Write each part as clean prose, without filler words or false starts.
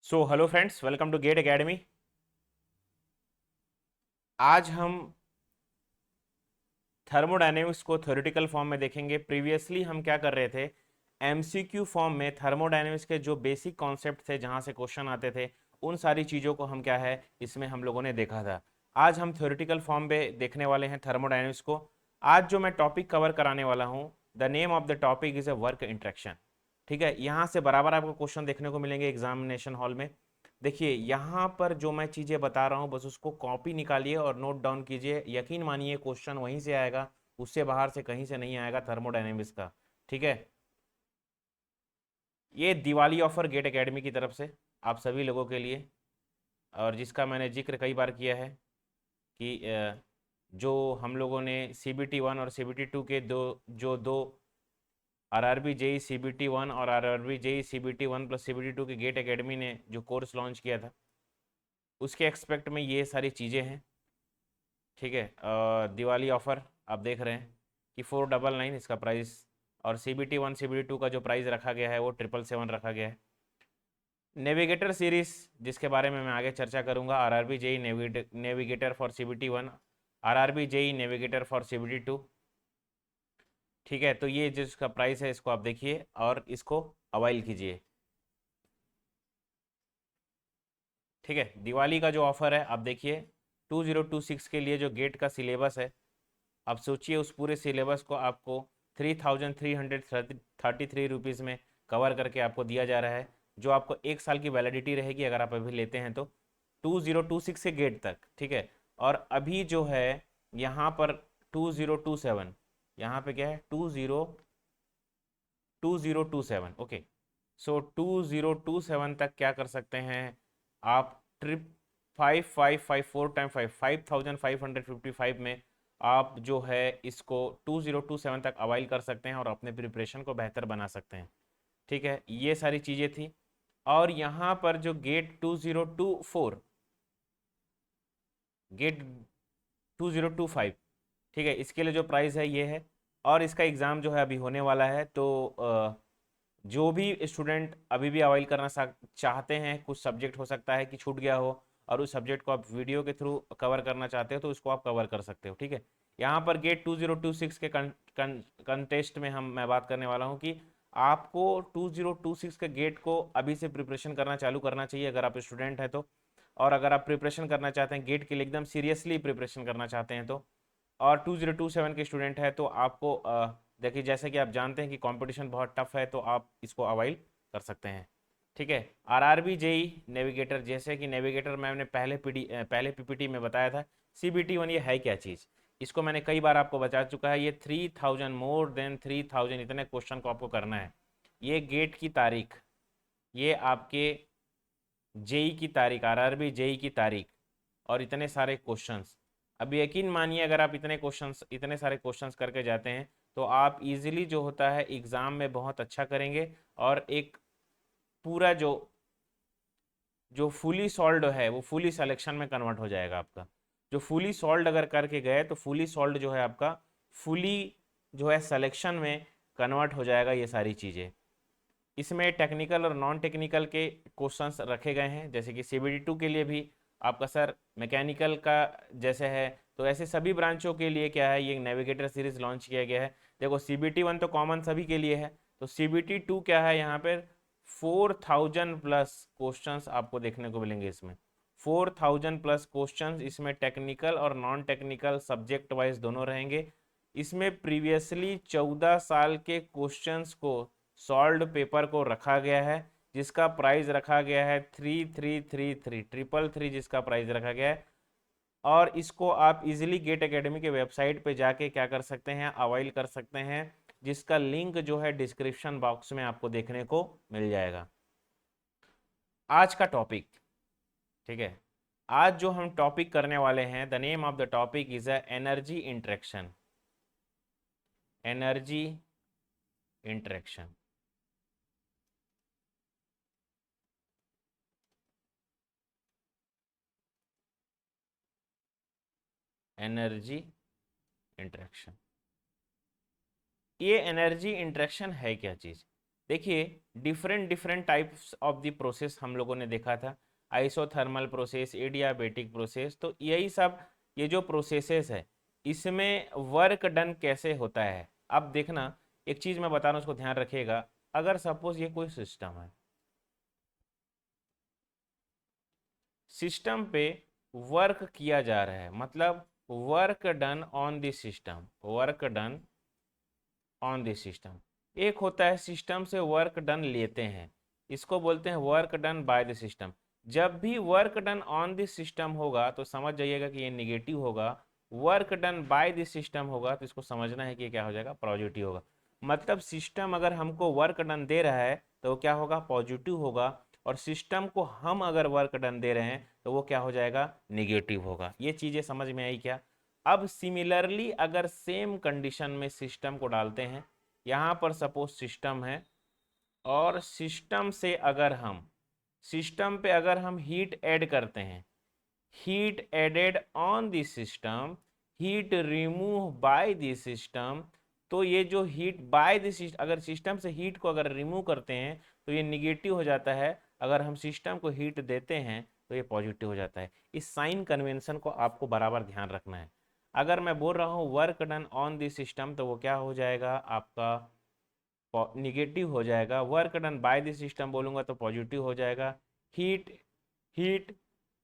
So hello friends, welcome to GATE academy. आज हम thermodynamics को थ्योरेटिकल फॉर्म में देखेंगे। प्रीवियसली हम क्या कर रहे थे, एमसीक्यू फॉर्म में थर्मोडायनेमिक्स के जो बेसिक कॉन्सेप्ट थे, जहां से क्वेश्चन आते थे, उन सारी चीज़ों को हम क्या है इसमें हम लोगों ने देखा था। आज हम थ्योरेटिकल फॉर्म में देखने वाले हैं थर्मोडायनेमिक्स को। आज जो मैं टॉपिक कवर कराने वाला हूँ, the name of the topic is a work interaction. ठीक है, यहाँ से बराबर आपको क्वेश्चन देखने को मिलेंगे एग्जामिनेशन हॉल में। देखिए यहाँ पर जो मैं चीज़ें बता रहा हूँ, बस उसको कॉपी निकालिए और नोट डाउन कीजिए। यकीन मानिए क्वेश्चन वहीं से आएगा, उससे बाहर से कहीं से नहीं आएगा थर्मोडायनेमिक्स का। ठीक है, ये दिवाली ऑफर गेट एकेडमी की तरफ से आप सभी लोगों के लिए, और जिसका मैंने जिक्र कई बार किया है कि जो हम लोगों ने CBT 1 और CBT 2 के दो आरआरबी जेई CBT 1 और आरआरबी जेई CBT 1 + CBT 2 के गेट एकेडमी ने जो कोर्स लॉन्च किया था, उसके एक्सपेक्ट में ये सारी चीज़ें हैं। ठीक है, दिवाली ऑफर आप देख रहे हैं कि 499 इसका प्राइस, और CBT 1 CBT 2 का जो प्राइस रखा गया है वो 777 रखा गया है। नेविगेटर सीरीज, जिसके बारे में मैं आगे चर्चा करूंगा, RRB JE navigator for CBT 1, RRB JE navigator for CBT 2। ठीक है, तो ये जिसका प्राइस है इसको आप देखिए और इसको अवाइल कीजिए। ठीक है, दिवाली का जो ऑफर है आप देखिए, 2026 के लिए जो गेट का सिलेबस है, आप सोचिए उस पूरे सिलेबस को आपको 3,333 रुपीज़ में कवर करके आपको दिया जा रहा है, जो आपको 1 साल की वैलिडिटी रहेगी अगर आप अभी लेते हैं तो, 2026 से गेट तक। ठीक है, और अभी जो है यहाँ पर 2027, यहाँ पे क्या है 2027। ओके, सो 2027 तक क्या कर सकते हैं आप, ट्रिप 5554 टाइम 5 5555 में आप जो है इसको 2027 तक अवाइल कर सकते हैं और अपने प्रिपरेशन को बेहतर बना सकते हैं। ठीक है, ये सारी चीज़ें थी। और यहाँ पर जो गेट 2024, गेट 2025, ठीक है, इसके लिए जो प्राइस है ये है। और इसका एग्ज़ाम जो है अभी होने वाला है, तो जो भी स्टूडेंट अभी भी अवाइल करना चाहते हैं, कुछ सब्जेक्ट हो सकता है कि छूट गया हो और उस सब्जेक्ट को आप वीडियो के थ्रू कवर करना चाहते हो, तो उसको आप कवर कर सकते हो। ठीक है, यहाँ पर गेट 2026 के कंटेस्ट में मैं बात करने वाला हूँ कि आपको 2026 के गेट को अभी से प्रिपरेशन करना चालू करना चाहिए अगर आप स्टूडेंट हैं तो। और अगर आप प्रिपरेशन करना चाहते हैं गेट के लिए, एकदम सीरियसली प्रिपरेशन करना चाहते हैं तो, और 2027 के स्टूडेंट है तो आपको देखिए, जैसे कि आप जानते हैं कि कंपटीशन बहुत टफ है, तो आप इसको अवॉइड कर सकते हैं। ठीक है, आरआरबी जेई नेविगेटर, जैसे कि नेविगेटर मैंने पहले पीपीटी में बताया था। CBT 1 ये है क्या चीज़, इसको मैंने कई बार आपको बता चुका है। ये 3000, मोर देन 3000 इतने क्वेश्चन को आपको करना है। ये गेट की तारीख, ये आपके जेई की तारीख, आरआरबी जेई की तारीख, और इतने सारे क्वेश्चंस। अब यकीन मानिए अगर आप इतने सारे क्वेश्चंस करके जाते हैं, तो आप इजीली जो होता है एग्ज़ाम में बहुत अच्छा करेंगे, और एक पूरा जो जो फुली सॉल्व्ड है वो फुली सिलेक्शन में कन्वर्ट हो जाएगा आपका। जो फुली सॉल्व्ड अगर करके गए तो फुली सॉल्व्ड जो है आपका फुली जो है सिलेक्शन में कन्वर्ट हो जाएगा, ये सारी चीज़ें। इसमें टेक्निकल और नॉन टेक्निकल के क्वेश्चंस रखे गए हैं, जैसे कि CBT 2 के लिए भी आपका सर मैकेनिकल का जैसे है, तो ऐसे सभी ब्रांचों के लिए क्या है, ये नेविगेटर सीरीज लॉन्च किया गया है। देखो CBT 1 तो कॉमन सभी के लिए है, तो CBT 2 क्या है, यहाँ पर 4000+ क्वेश्चंस आपको देखने को मिलेंगे इसमें। 4000+ क्वेश्चंस इसमें टेक्निकल और नॉन टेक्निकल सब्जेक्ट वाइज दोनों रहेंगे। इसमें प्रीवियसली 14 साल के क्वेश्चंस को सॉल्व्ड पेपर को रखा गया है, जिसका प्राइस रखा गया है 3333 जिसका प्राइस रखा गया है। और इसको आप इजीली गेट एकेडमी के वेबसाइट पे जाके क्या कर सकते हैं, अवाइल कर सकते हैं, जिसका लिंक जो है डिस्क्रिप्शन बॉक्स में आपको देखने को मिल जाएगा। आज का टॉपिक, ठीक है, आज जो हम टॉपिक करने वाले हैं, the name of the topic is a energy interaction. Energy interaction, energy interaction. ये एनर्जी इंटरेक्शन है क्या चीज़, देखिए different different types of the process हम लोगों ने देखा था, आइसोथर्मल प्रोसेस, एडियाबेटिक प्रोसेस। तो यही सब ये जो प्रोसेसेस है इसमें वर्क डन कैसे होता है। अब देखना एक चीज मैं बता रहा हूँ उसको ध्यान रखिएगा। अगर सपोज ये कोई सिस्टम है, सिस्टम पे वर्क किया जा रहा है, मतलब work done on this system, work done on this system. एक होता है सिस्टम से वर्क डन लेते हैं, इसको बोलते हैं work done by the system. जब भी work done on this system होगा तो समझ जाइएगा कि ये निगेटिव होगा, work done by this system होगा तो इसको समझना है कि ये क्या हो जाएगा, पॉजिटिव होगा। मतलब सिस्टम अगर हमको वर्क डन दे रहा है तो वो क्या होगा, पॉजिटिव होगा, और सिस्टम को हम अगर वर्क डन दे रहे हैं तो वो क्या हो जाएगा, निगेटिव होगा। ये चीज़ें समझ में आई क्या। अब सिमिलरली अगर सेम कंडीशन में सिस्टम को डालते हैं, यहाँ पर सपोज सिस्टम है और सिस्टम से अगर हम, सिस्टम पे अगर हम हीट ऐड करते हैं, heat added on this system, heat remove by this system, तो ये जो हीट बाय दिस, अगर सिस्टम से हीट को अगर रिमूव करते हैं तो ये निगेटिव हो जाता है, अगर हम सिस्टम को हीट देते हैं तो ये पॉजिटिव हो जाता है। इस साइन कन्वेंशन को आपको बराबर ध्यान रखना है। अगर मैं बोल रहा हूँ work done on this system तो वो क्या हो जाएगा आपका, निगेटिव हो जाएगा। Work done by this system बोलूँगा तो पॉजिटिव हो जाएगा। Heat heat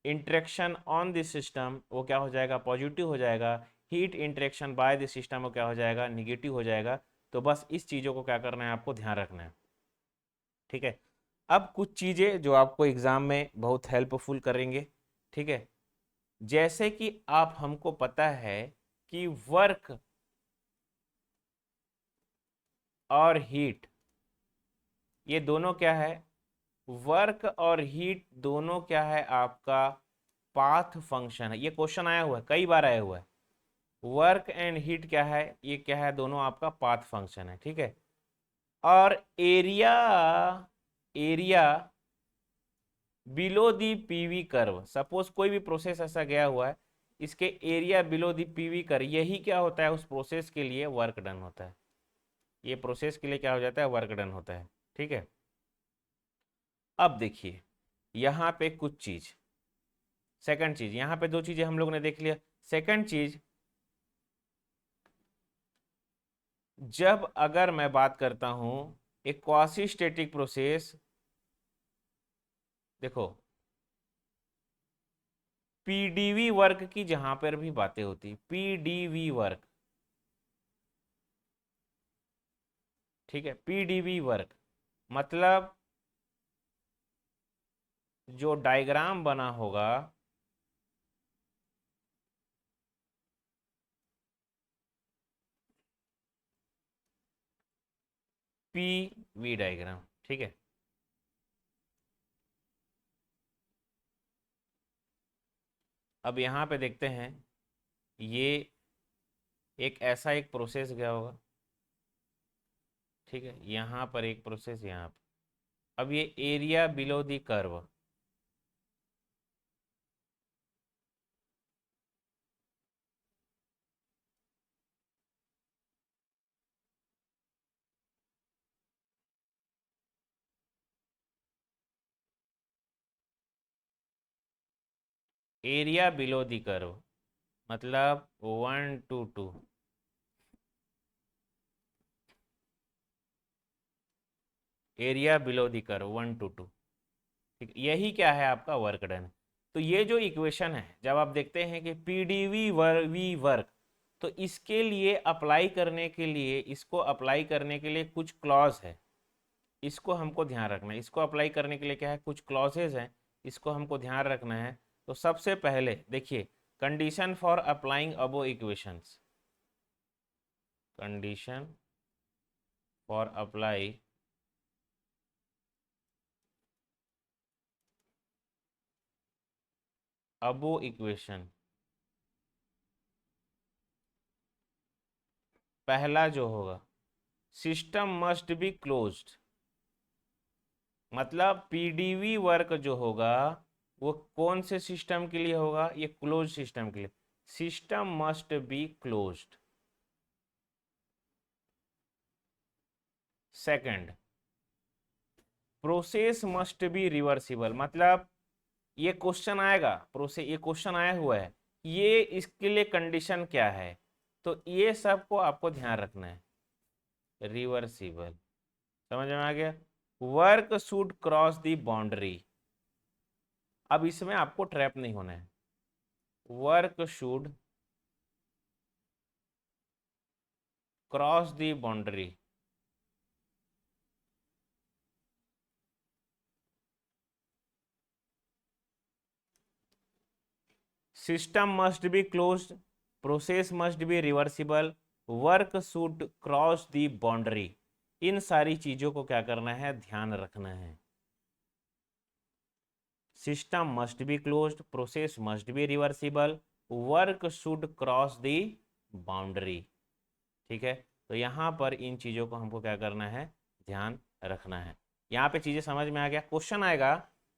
interaction on this system वो क्या हो जाएगा, पॉजिटिव हो जाएगा। Heat interaction by this system वो क्या हो जाएगा, निगेटिव हो जाएगा। तो बस इस चीज़ों को क्या करना है, आपको ध्यान रखना है, ठीक है। अब कुछ चीज़ें जो आपको एग्जाम में बहुत हेल्पफुल करेंगे, ठीक है। जैसे कि आप, हमको पता है कि वर्क और हीट ये दोनों क्या है, वर्क और हीट दोनों क्या है आपका, पाथ फंक्शन है। ये क्वेश्चन आया हुआ है, कई बार आया हुआ है। वर्क एंड हीट क्या है, ये क्या है, दोनों आपका पाथ फंक्शन है, ठीक है। और area, area below the PV curve, suppose कोई भी प्रोसेस ऐसा गया हुआ है, इसके area below the PV curve, यही क्या होता है, उस प्रोसेस के लिए वर्क डन होता है। ये प्रोसेस के लिए क्या हो जाता है, वर्क डन होता है, ठीक है। अब देखिए यहाँ पे कुछ चीज, सेकंड चीज, यहाँ पे दो चीजें हम लोग ने देख लिया। सेकंड चीज, जब अगर मैं बात करता हूं एक क्वासी स्टैटिक प्रोसेस, देखो पीडीवी वर्क की जहां पर भी बातें होती, पीडीवी वर्क, ठीक है, पीडीवी वर्क मतलब जो डायग्राम बना होगा, पीवी डायग्राम, ठीक है। अब यहाँ पे देखते हैं, ये एक ऐसा एक प्रोसेस गया होगा, ठीक है, यहाँ पर एक प्रोसेस, यहाँ पर अब ये area below the curve, area below the curve मतलब 1 to 2, area below the curve 1 to 2, ठीक, यही क्या है आपका वर्क डन। तो ये जो इक्वेशन है, जब आप देखते हैं कि पीडीवी वी वर्क, तो इसके लिए अप्लाई करने के लिए, इसको अप्लाई करने के लिए कुछ क्लॉज है, इसको हमको ध्यान रखना है। इसको अप्लाई करने के लिए क्या है, कुछ क्लॉजेज हैं, इसको हमको ध्यान रखना है। तो सबसे पहले देखिए, condition for applying above equations, condition for apply above equation, पहला जो होगा, सिस्टम मस्ट बी क्लोज्ड, मतलब पीडीवी वर्क जो होगा वो कौन से सिस्टम के लिए होगा, ये क्लोज सिस्टम के लिए, system must be closed. Second, process must be reversible, मतलब ये क्वेश्चन आएगा, प्रोसेस, ये क्वेश्चन आया हुआ है, ये इसके लिए कंडीशन क्या है, तो ये सब को आपको ध्यान रखना है। रिवर्सिबल, समझ में आ गया। Work should cross the boundary, अब इसमें आपको ट्रैप नहीं होना है। Work should cross the boundary, system must be closed, process must be reversible, work should cross the boundary, इन सारी चीजों को क्या करना है, ध्यान रखना है। System must be closed, process must be reversible, work should cross the boundary. ठीक है, तो यहाँ पर इन चीज़ों को हमको क्या करना है, ध्यान रखना है। यहाँ पे चीज़ें समझ में आ गया। क्वेश्चन आएगा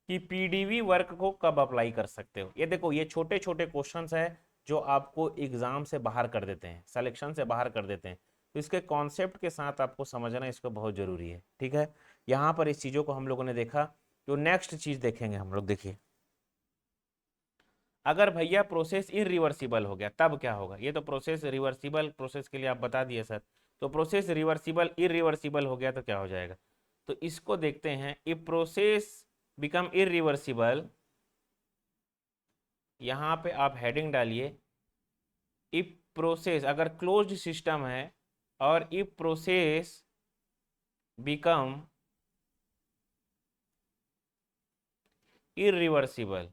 कि पीडीवी वर्क को कब अप्लाई कर सकते हो। ये देखो, ये छोटे छोटे क्वेश्चंस है जो आपको एग्जाम से बाहर कर देते हैं, सिलेक्शन से बाहर कर देते हैं, तो इसके कॉन्सेप्ट के साथ आपको समझना इसको बहुत ज़रूरी है। ठीक है, यहाँ पर इस चीज़ों को हम लोगों ने देखा। जो नेक्स्ट चीज़ देखेंगे हम लोग, देखिए, अगर भैया प्रोसेस इरिवर्सिबल हो गया तब क्या होगा। ये तो प्रोसेस रिवर्सिबल प्रोसेस के लिए आप बता दिए सर, तो प्रोसेस रिवर्सिबल इरिवर्सिबल हो गया तो क्या हो जाएगा, तो इसको देखते हैं। इफ प्रोसेस बिकम इरिवर्सिबल, यहाँ पे आप हेडिंग डालिए, इफ प्रोसेस अगर क्लोज्ड सिस्टम है और if process become irreversible,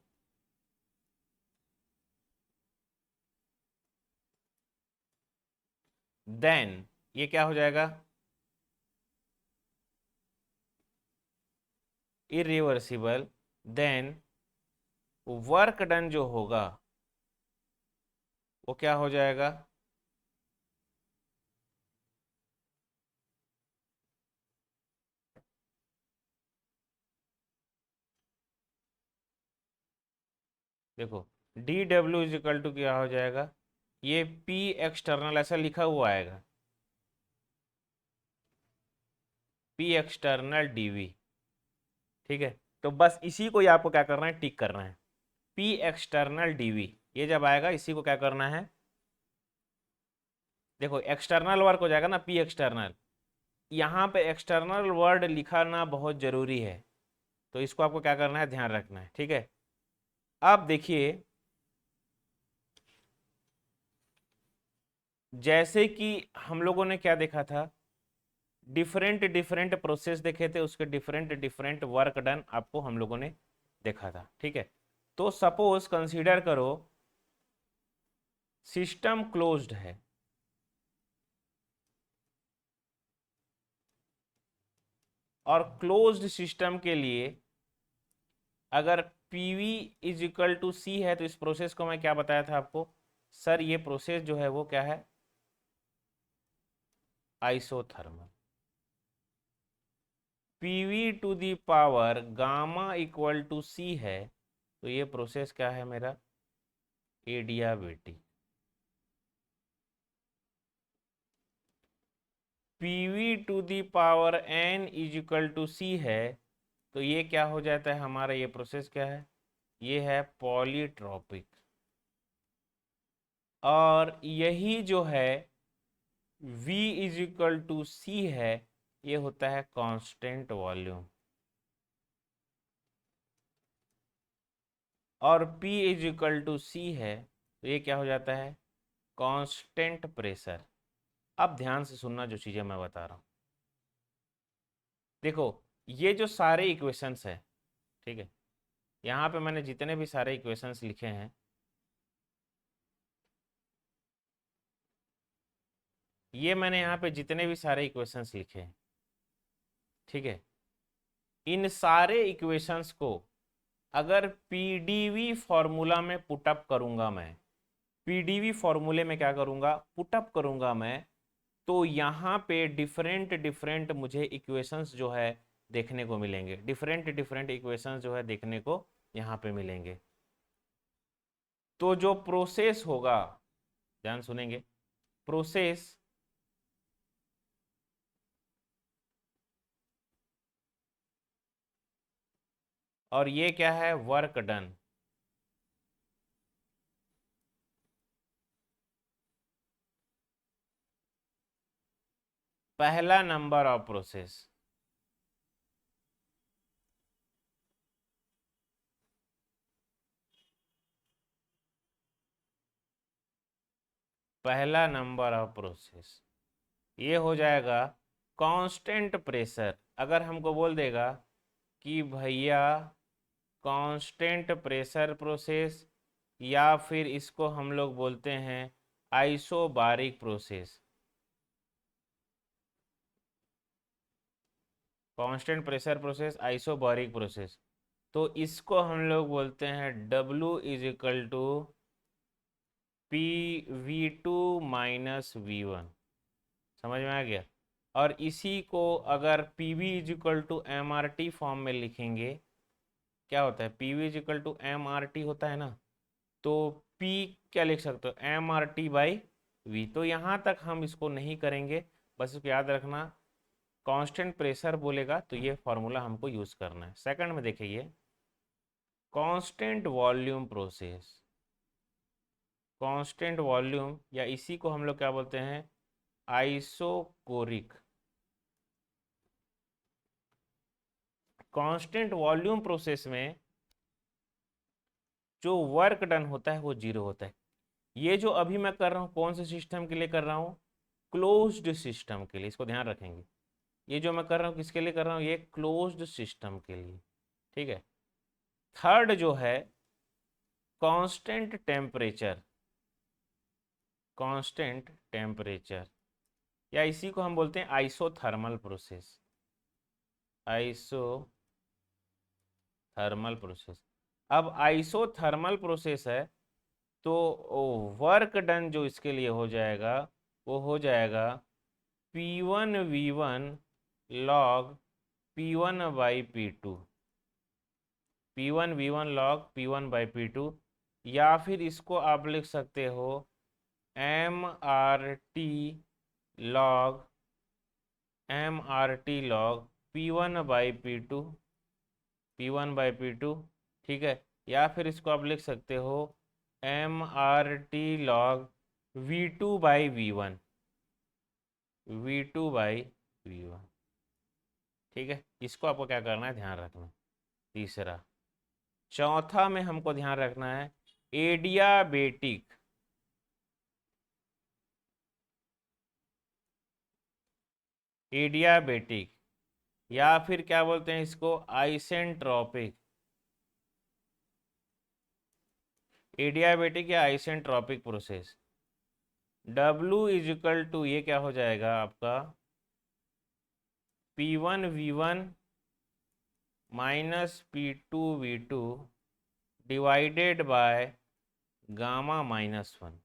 then ये क्या हो जाएगा, इरिवर्सिबल, देन वर्क डन जो होगा वो क्या हो जाएगा, देखो D W is equal to क्या हो जाएगा, ये पी एक्सटर्नल ऐसा लिखा हुआ आएगा, पी एक्सटर्नल डीवी। ठीक है, तो बस इसी को ही आपको क्या करना है, टिक करना है। पी एक्सटर्नल डीवी, ये जब आएगा इसी को क्या करना है, देखो एक्सटर्नल वर्क हो जाएगा ना, पी एक्सटर्नल, यहाँ पे एक्सटर्नल वर्ड लिखाना बहुत जरूरी है, तो इसको आपको क्या करना है, ध्यान रखना है। ठीक है, अब देखिए, जैसे कि हम लोगों ने क्या देखा था, डिफरेंट डिफरेंट प्रोसेस देखे थे, उसके डिफरेंट डिफरेंट वर्क डन आपको हम लोगों ने देखा था। ठीक है, तो सपोज कंसीडर करो सिस्टम क्लोज्ड है, और क्लोज्ड सिस्टम के लिए अगर PV is equal to C है, तो इस प्रोसेस को मैं क्या बताया था आपको, सर ये प्रोसेस जो है वो क्या है, isothermal. PV to the power gamma equal to C है, तो ये प्रोसेस क्या है मेरा, adiabatic. PV to the power N is equal to C है, तो ये क्या हो जाता है हमारा, ये प्रोसेस क्या है, ये है पॉलीट्रॉपिक। और यही जो है V is equal to C है, ये होता है कांस्टेंट वॉल्यूम। और P is equal to C है, तो ये क्या हो जाता है, कांस्टेंट प्रेशर। अब ध्यान से सुनना जो चीज़ें मैं बता रहा हूँ, देखो ये जो सारे इक्वेशंस है, ठीक है, यहाँ पे मैंने जितने भी सारे इक्वेशंस लिखे हैं, ये मैंने यहाँ पे जितने भी सारे इक्वेशंस लिखे हैं, ठीक है, इन सारे इक्वेशंस को अगर पीडीवी फॉर्मूला में पुटअप करूंगा मैं, पीडीवी फॉर्मूले में क्या करूंगा, पुटअप करूंगा मैं, तो यहाँ पे डिफरेंट डिफरेंट मुझे इक्वेशंस जो है देखने को मिलेंगे, डिफरेंट डिफरेंट इक्वेशंस जो है देखने को यहाँ पे मिलेंगे। तो जो प्रोसेस होगा, ध्यान सुनेंगे, प्रोसेस और ये क्या है, वर्क डन। पहला नंबर ऑफ प्रोसेस, पहला नंबर ऑफ प्रोसेस ये हो जाएगा कांस्टेंट प्रेशर। अगर हमको बोल देगा कि भैया कांस्टेंट प्रेशर प्रोसेस, या फिर इसको हम लोग बोलते हैं isobaric process. Constant pressure process, isobaric process, तो इसको हम लोग बोलते हैं W is equal to P V two minus V1। समझ में आ गया। और इसी को अगर P V is equal to M R T form में लिखेंगे, क्या होता है, P V is equal to M R T होता है ना, तो P क्या लिख सकते हो, M R T by we. तो यहाँ तक हम इसको नहीं करेंगे, बस इसको याद रखना, कांस्टेंट प्रेशर बोलेगा तो ये फॉर्मूला हमको यूज़ करना है। सेकंड में देखिए, constant volume process, constant volume या इसी को हम लोग क्या बोलते हैं, आइसोकोरिक। कांस्टेंट वॉल्यूम प्रोसेस में जो वर्क डन होता है वो जीरो होता है। ये जो अभी मैं कर रहा हूँ कौन से सिस्टम के लिए कर रहा हूँ, क्लोज्ड सिस्टम के लिए, इसको ध्यान रखेंगे। ये जो मैं कर रहा हूँ किसके लिए कर रहा हूँ, ये क्लोज्ड सिस्टम के लिए, ठीक है। थर्ड जो है कांस्टेंट टेम्परेचर, कांस्टेंट टेम्परेचर या इसी को हम बोलते हैं आइसोथर्मल प्रोसेस, आइसोथर्मल प्रोसेस। अब आइसोथर्मल प्रोसेस है तो वर्क डन जो इसके लिए हो जाएगा वो हो जाएगा P1V1 log P1 by P2, P1V1 log P1 by P2, या फिर इसको आप लिख सकते हो MRT log P1 by P2, P1 by P2, ठीक है। या फिर इसको आप लिख सकते हो MRT log V2 by V1, V2 by V1, ठीक है। इसको आपको क्या करना है, ध्यान रखना। तीसरा, चौथा में हमको ध्यान रखना है एडियाबेटिक, एडियाबेटिक या फिर क्या बोलते हैं इसको, आइसेंट्रोपिक, एडियाबेटिक या isentropic process. W is equal to ये क्या हो जाएगा आपका P1V1 minus P2V2 divided by gamma minus 1,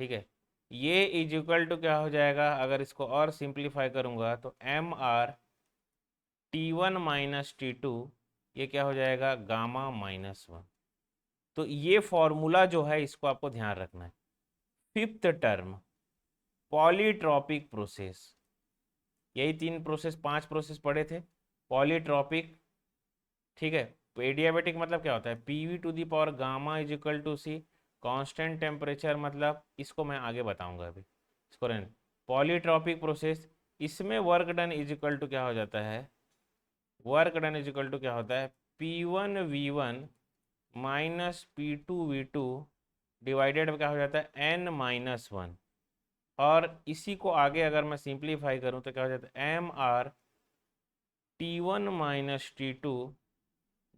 ठीक है। ये इज इक्वल टू क्या हो जाएगा, अगर इसको और सिंप्लीफाई करूंगा तो MR T1 माइनस T2, ये क्या हो जाएगा, गामा माइनस 1। तो ये फॉर्मूला जो है इसको आपको ध्यान रखना है। फिफ्थ टर्म पॉलीट्रॉपिक प्रोसेस, यही तीन प्रोसेस, पांच प्रोसेस पढ़े थे। पॉलीट्रॉपिक, ठीक है। एडियाबेटिक मतलब क्या होता है, P V to the power gamma is equal to C. Constant temperature मतलब इसको मैं आगे बताऊंगा अभी, इसको रहने। पॉलीट्रॉपिक प्रोसेस, इसमें work done is equal to क्या हो जाता है, work done is equal to क्या होता है, P1V1 माइनस P2V2 डिवाइडेड में क्या हो जाता है N-1। और इसी को आगे अगर मैं सिंप्लीफाई करूं तो क्या हो जाता है MR T1 minus T2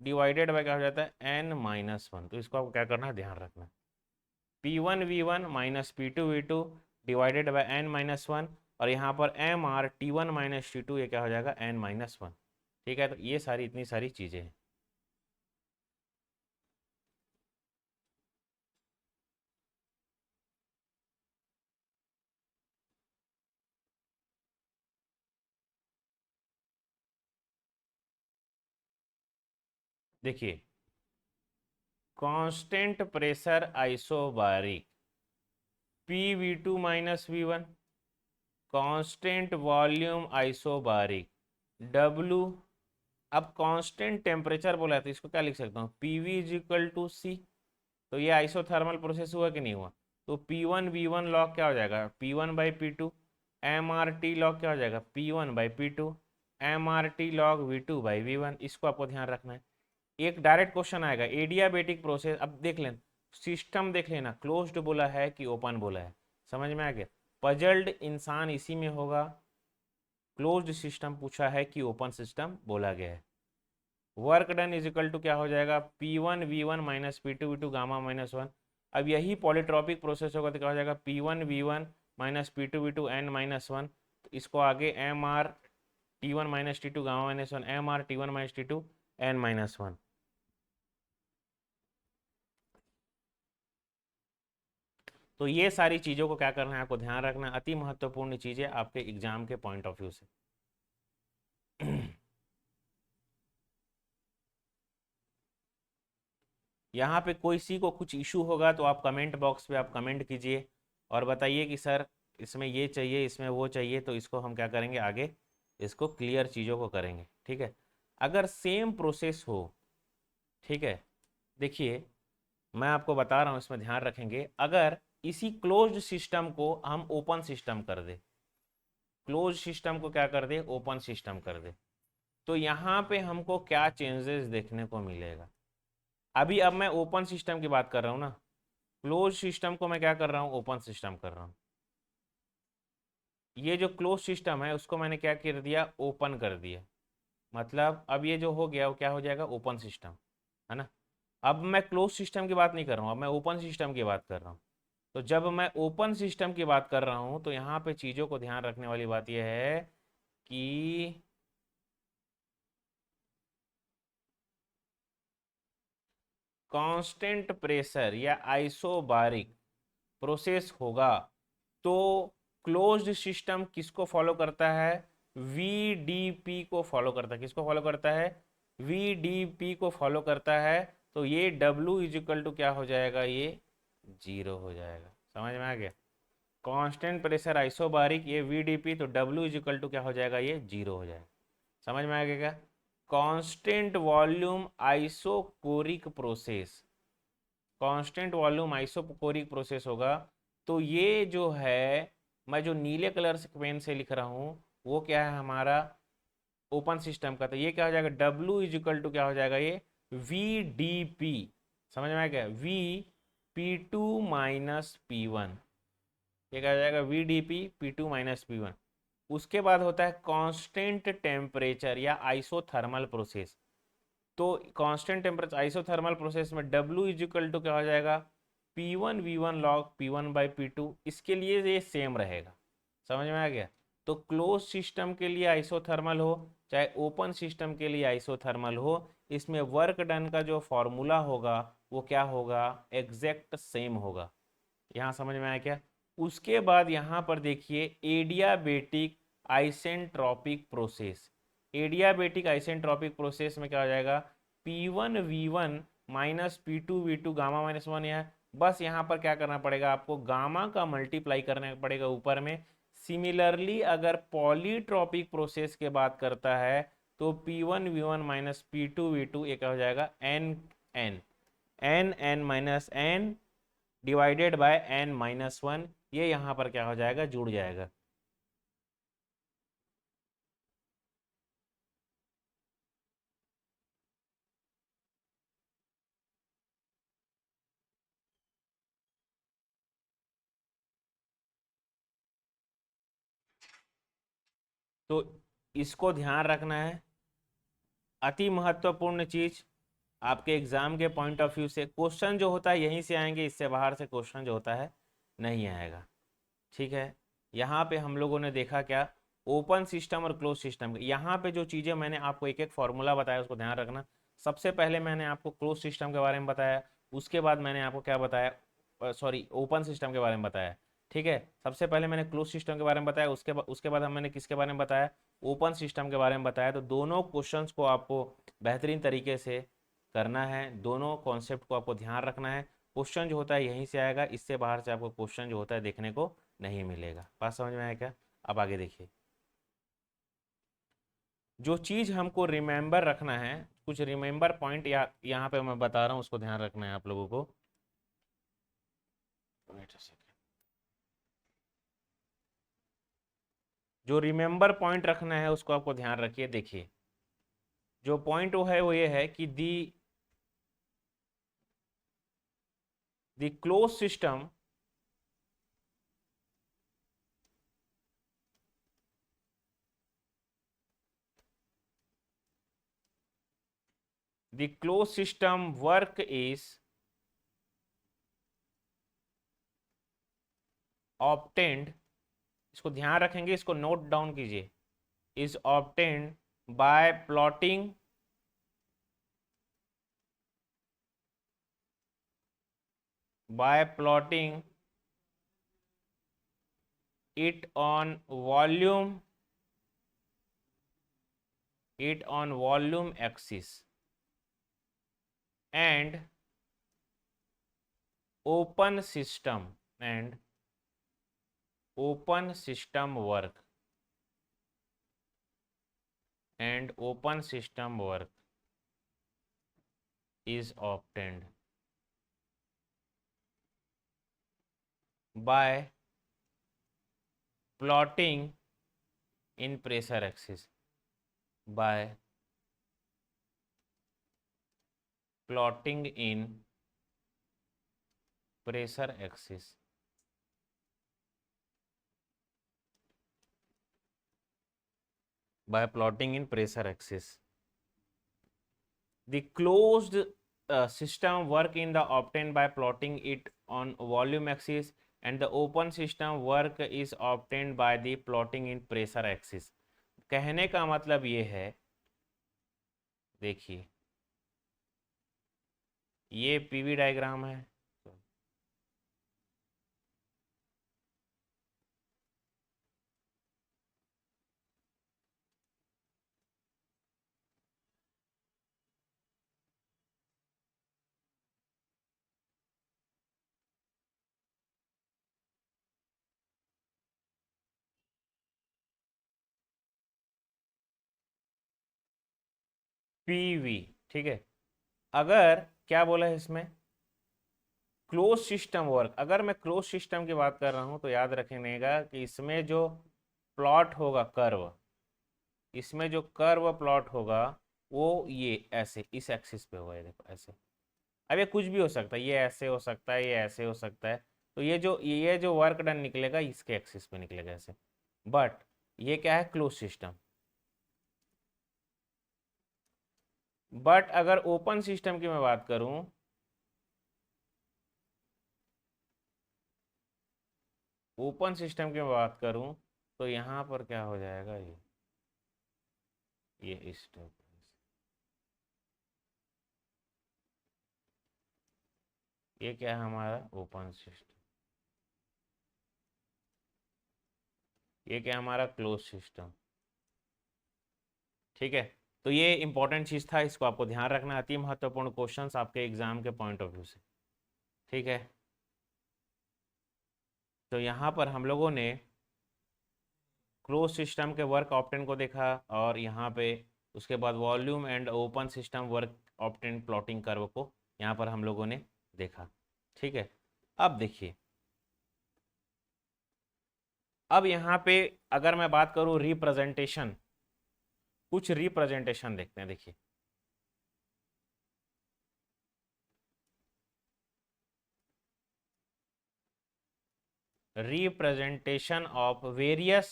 divided by क्या हो जाता है N-1। तो इसको आपको क्या करना है, ध्यान रखना। P1V1 minus P2V2 divided bye N-1, और यहाँ पर MR T1 माइनस T2 ये क्या हो जाएगा N-1, ठीक है। तो ये सारी इतनी सारी चीज़ें हैं। देखिए, constant pressure isobaric PV2 minus V1, constant volume isobaric W अब कांस्टेंट टेम्परेचर बोला है तो इसको क्या लिख सकता हूँ, पीवी इज इक्वल टू सी। तो ये आइसोथर्मल प्रोसेस हुआ कि नहीं हुआ, तो P1 V1 लॉग क्या हो जाएगा, P1/P2। MRT लॉग क्या हो जाएगा, P1/P2। MRT log V2/V1। इसको आपको ध्यान रखना है। एक डायरेक्ट क्वेश्चन आएगा, एडियाबेटिक प्रोसेस। अब देख लेना, सिस्टम देख लेना, क्लोज्ड बोला है कि ओपन बोला है, समझ में आ गया। पजल्ड इंसान इसी में होगा, क्लोज्ड सिस्टम पूछा है कि ओपन सिस्टम बोला गया है। Work done is equal to क्या हो जाएगा, P1 V1 minus P2 V2 gamma -1। अब यही पॉलीट्रॉपिक प्रोसेस होगा तो क्या हो जाएगा, P1 V1 minus P2 V2 n-1। तो इसको आगे MR T1 - T2 gamma -1 MR T1 - T2 n-1। तो ये सारी चीज़ों को क्या करना है, आपको ध्यान रखना, अति महत्वपूर्ण चीज़ें आपके एग्जाम के पॉइंट ऑफ व्यू से। यहाँ पे कोई सी को कुछ इशू होगा तो आप कमेंट बॉक्स पे आप कमेंट कीजिए और बताइए कि सर इसमें ये चाहिए, इसमें वो चाहिए, तो इसको हम क्या करेंगे आगे, इसको क्लियर चीज़ों को करेंगे, ठीक है। अगर सेम प्रोसेस हो, ठीक है, देखिए मैं आपको बता रहा हूँ, इसमें ध्यान रखेंगे। अगर इसी क्लोज्ड सिस्टम को हम ओपन सिस्टम कर दे, क्लोज सिस्टम को क्या कर दे, ओपन सिस्टम कर दे, तो यहाँ पे हमको क्या चेंजेस देखने को मिलेगा। अभी अब मैं ओपन सिस्टम की बात कर रहा हूँ ना, क्लोज सिस्टम को मैं क्या कर रहा हूँ, ओपन सिस्टम कर रहा हूँ। ये जो क्लोज सिस्टम है उसको मैंने क्या कर दिया, ओपन कर दिया। मतलब अब ये जो हो गया वो क्या हो जाएगा, ओपन सिस्टम, है ना। अब मैं क्लोज सिस्टम की बात नहीं कर रहा हूँ, अब मैं ओपन सिस्टम की बात कर रहा हूँ। तो जब मैं ओपन सिस्टम की बात कर रहा हूँ तो यहाँ पे चीज़ों को ध्यान रखने वाली बात यह है कि कांस्टेंट प्रेशर या आइसोबारिक प्रोसेस होगा तो क्लोज्ड सिस्टम किसको फॉलो करता है, वीडीपी को फॉलो करता है। किसको फॉलो करता है, वीडीपी को फॉलो करता है। तो ये W इज इक्वल टू क्या हो जाएगा, ये 0 हो जाएगा। समझ में आ गया, कांस्टेंट प्रेशर आइसोबारिक, ये वीडीपी, तो W इज इक्वल टू क्या हो जाएगा, ये 0 हो जाएगा। समझ में आ गया क्या। Constant volume isochoric process, constant volume isochoric process होगा तो ये जो है, मैं जो नीले कलर से पेन से लिख रहा हूँ वो क्या है हमारा, ओपन सिस्टम का। तो ये क्या हो जाएगा, W इज इक्वल टू क्या हो जाएगा, ये VDP। समझ में आ गया, VP2 - P1। ये क्या हो जाएगा, VDP P2 - P1। उसके बाद होता है कांस्टेंट टेम्परेचर या आइसोथर्मल प्रोसेस। तो कांस्टेंट टेम्परेचर आइसोथर्मल प्रोसेस में W इज इक्वल टू क्या हो जाएगा, P1 V1 लॉग P1/P2। इसके लिए ये सेम रहेगा। समझ में आ गया। तो क्लोज सिस्टम के लिए आइसोथर्मल हो चाहे ओपन सिस्टम के लिए आइसोथर्मल हो, इसमें वर्क डन का जो फॉर्मूला होगा वो क्या होगा, एग्जैक्ट सेम होगा। यहाँ समझ में आया क्या। उसके बाद यहाँ पर देखिए adiabatic isentropic process. Adiabatic isentropic process में क्या हो जाएगा, P1 V1 minus P2 V2 gamma -1 है। बस यहाँ पर क्या करना पड़ेगा आपको, गामा का मल्टीप्लाई करना पड़ेगा ऊपर में। सिमिलरली अगर पॉलीट्रॉपिक प्रोसेस के बात करता है तो P1 V1 minus P2 V2 ये क्या हो जाएगा, N डिवाइडेड बाय n-1। ये यहाँ पर क्या हो जाएगा, जुड़ जाएगा। तो इसको ध्यान रखना है, अति महत्वपूर्ण चीज आपके एग्जाम के पॉइंट ऑफ व्यू से। क्वेश्चन जो होता है यहीं से आएंगे, इससे बाहर से क्वेश्चन जो होता है नहीं आएगा, ठीक है। यहाँ पे हम लोगों ने देखा क्या, ओपन सिस्टम और क्लोज सिस्टम। यहाँ पे जो चीज़ें मैंने आपको एक एक फॉर्मूला बताया उसको ध्यान रखना। सबसे पहले मैंने आपको क्लोज सिस्टम के बारे में बताया, उसके बाद मैंने आपको क्या बताया, सॉरी ओपन सिस्टम के बारे में बताया, ठीक है। सबसे पहले मैंने क्लोज सिस्टम के बारे में बताया, उसके बाद मैंने किसके बारे में बताया, ओपन सिस्टम के बारे में बताया। तो दोनों क्वेश्चंस को आपको बेहतरीन तरीके से करना है, दोनों कॉन्सेप्ट को आपको ध्यान रखना है। क्वेश्चन जो होता है यहीं से आएगा, इससे बाहर से आपको क्वेश्चन जो होता है देखने को नहीं मिलेगा। बात समझ में आया क्या। अब आगे देखिए, जो चीज़ हमको रिमेंबर रखना है, कुछ रिमेंबर पॉइंट यहाँ पे मैं बता रहा हूँ, उसको ध्यान रखना है आप लोगों को। Wait a second. जो रिमेंबर पॉइंट रखना है उसको आपको ध्यान रखिए। देखिए जो पॉइंट वो है वो ये है कि the close system the closed system work is obtained, इसको ध्यान रखेंगे, इसको नोट डाउन कीजिए, is obtained by plotting it on volume axis and open system work is obtained by plotting in pressure axis, by plotting in pressure axis, by plotting in pressure axis. The closed system work in the obtained by plotting it on volume axis and the open system work is obtained by the plotting in pressure axis. कहने का मतलब ये है, देखिए ये PV diagram है, PV, ठीक है। अगर क्या बोला है इसमें, क्लोज सिस्टम वर्क, अगर मैं क्लोज सिस्टम की बात कर रहा हूं तो याद रखिएगा कि इसमें जो प्लॉट होगा कर्व, इसमें जो कर्व प्लॉट होगा वो ये ऐसे इस एक्सिस पे होगा, ये देखो ऐसे। अब ये कुछ भी हो सकता है, ये ऐसे हो सकता है, ये ऐसे हो सकता है, तो ये जो वर्क डन निकलेगा इसके एक्सिस पे निकलेगा ऐसे। बट ये क्या है, क्लोज सिस्टम। बट अगर ओपन सिस्टम की मैं बात करूं, ओपन सिस्टम की मैं बात करूं तो यहां पर क्या हो जाएगा, ये इस टाइप, ये क्या है हमारा ओपन सिस्टम, ये क्या है हमारा क्लोज सिस्टम, ठीक है। तो ये इंपॉर्टेंट चीज़ था, इसको आपको ध्यान रखना, अति महत्वपूर्ण क्वेश्चंस आपके एग्जाम के पॉइंट ऑफ व्यू से, ठीक है। तो यहाँ पर हम लोगों ने क्लोज सिस्टम के वर्क ऑप्टेन को देखा, और यहाँ पे उसके बाद volume and open system work obtain plotting curve को यहाँ पर हम लोगों ने देखा, ठीक है। अब देखिए, अब यहाँ पे अगर मैं बात करूँ रिप्रेजेंटेशन, कुछ रिप्रेजेंटेशन देखते हैं। देखिए रिप्रेजेंटेशन ऑफ वेरियस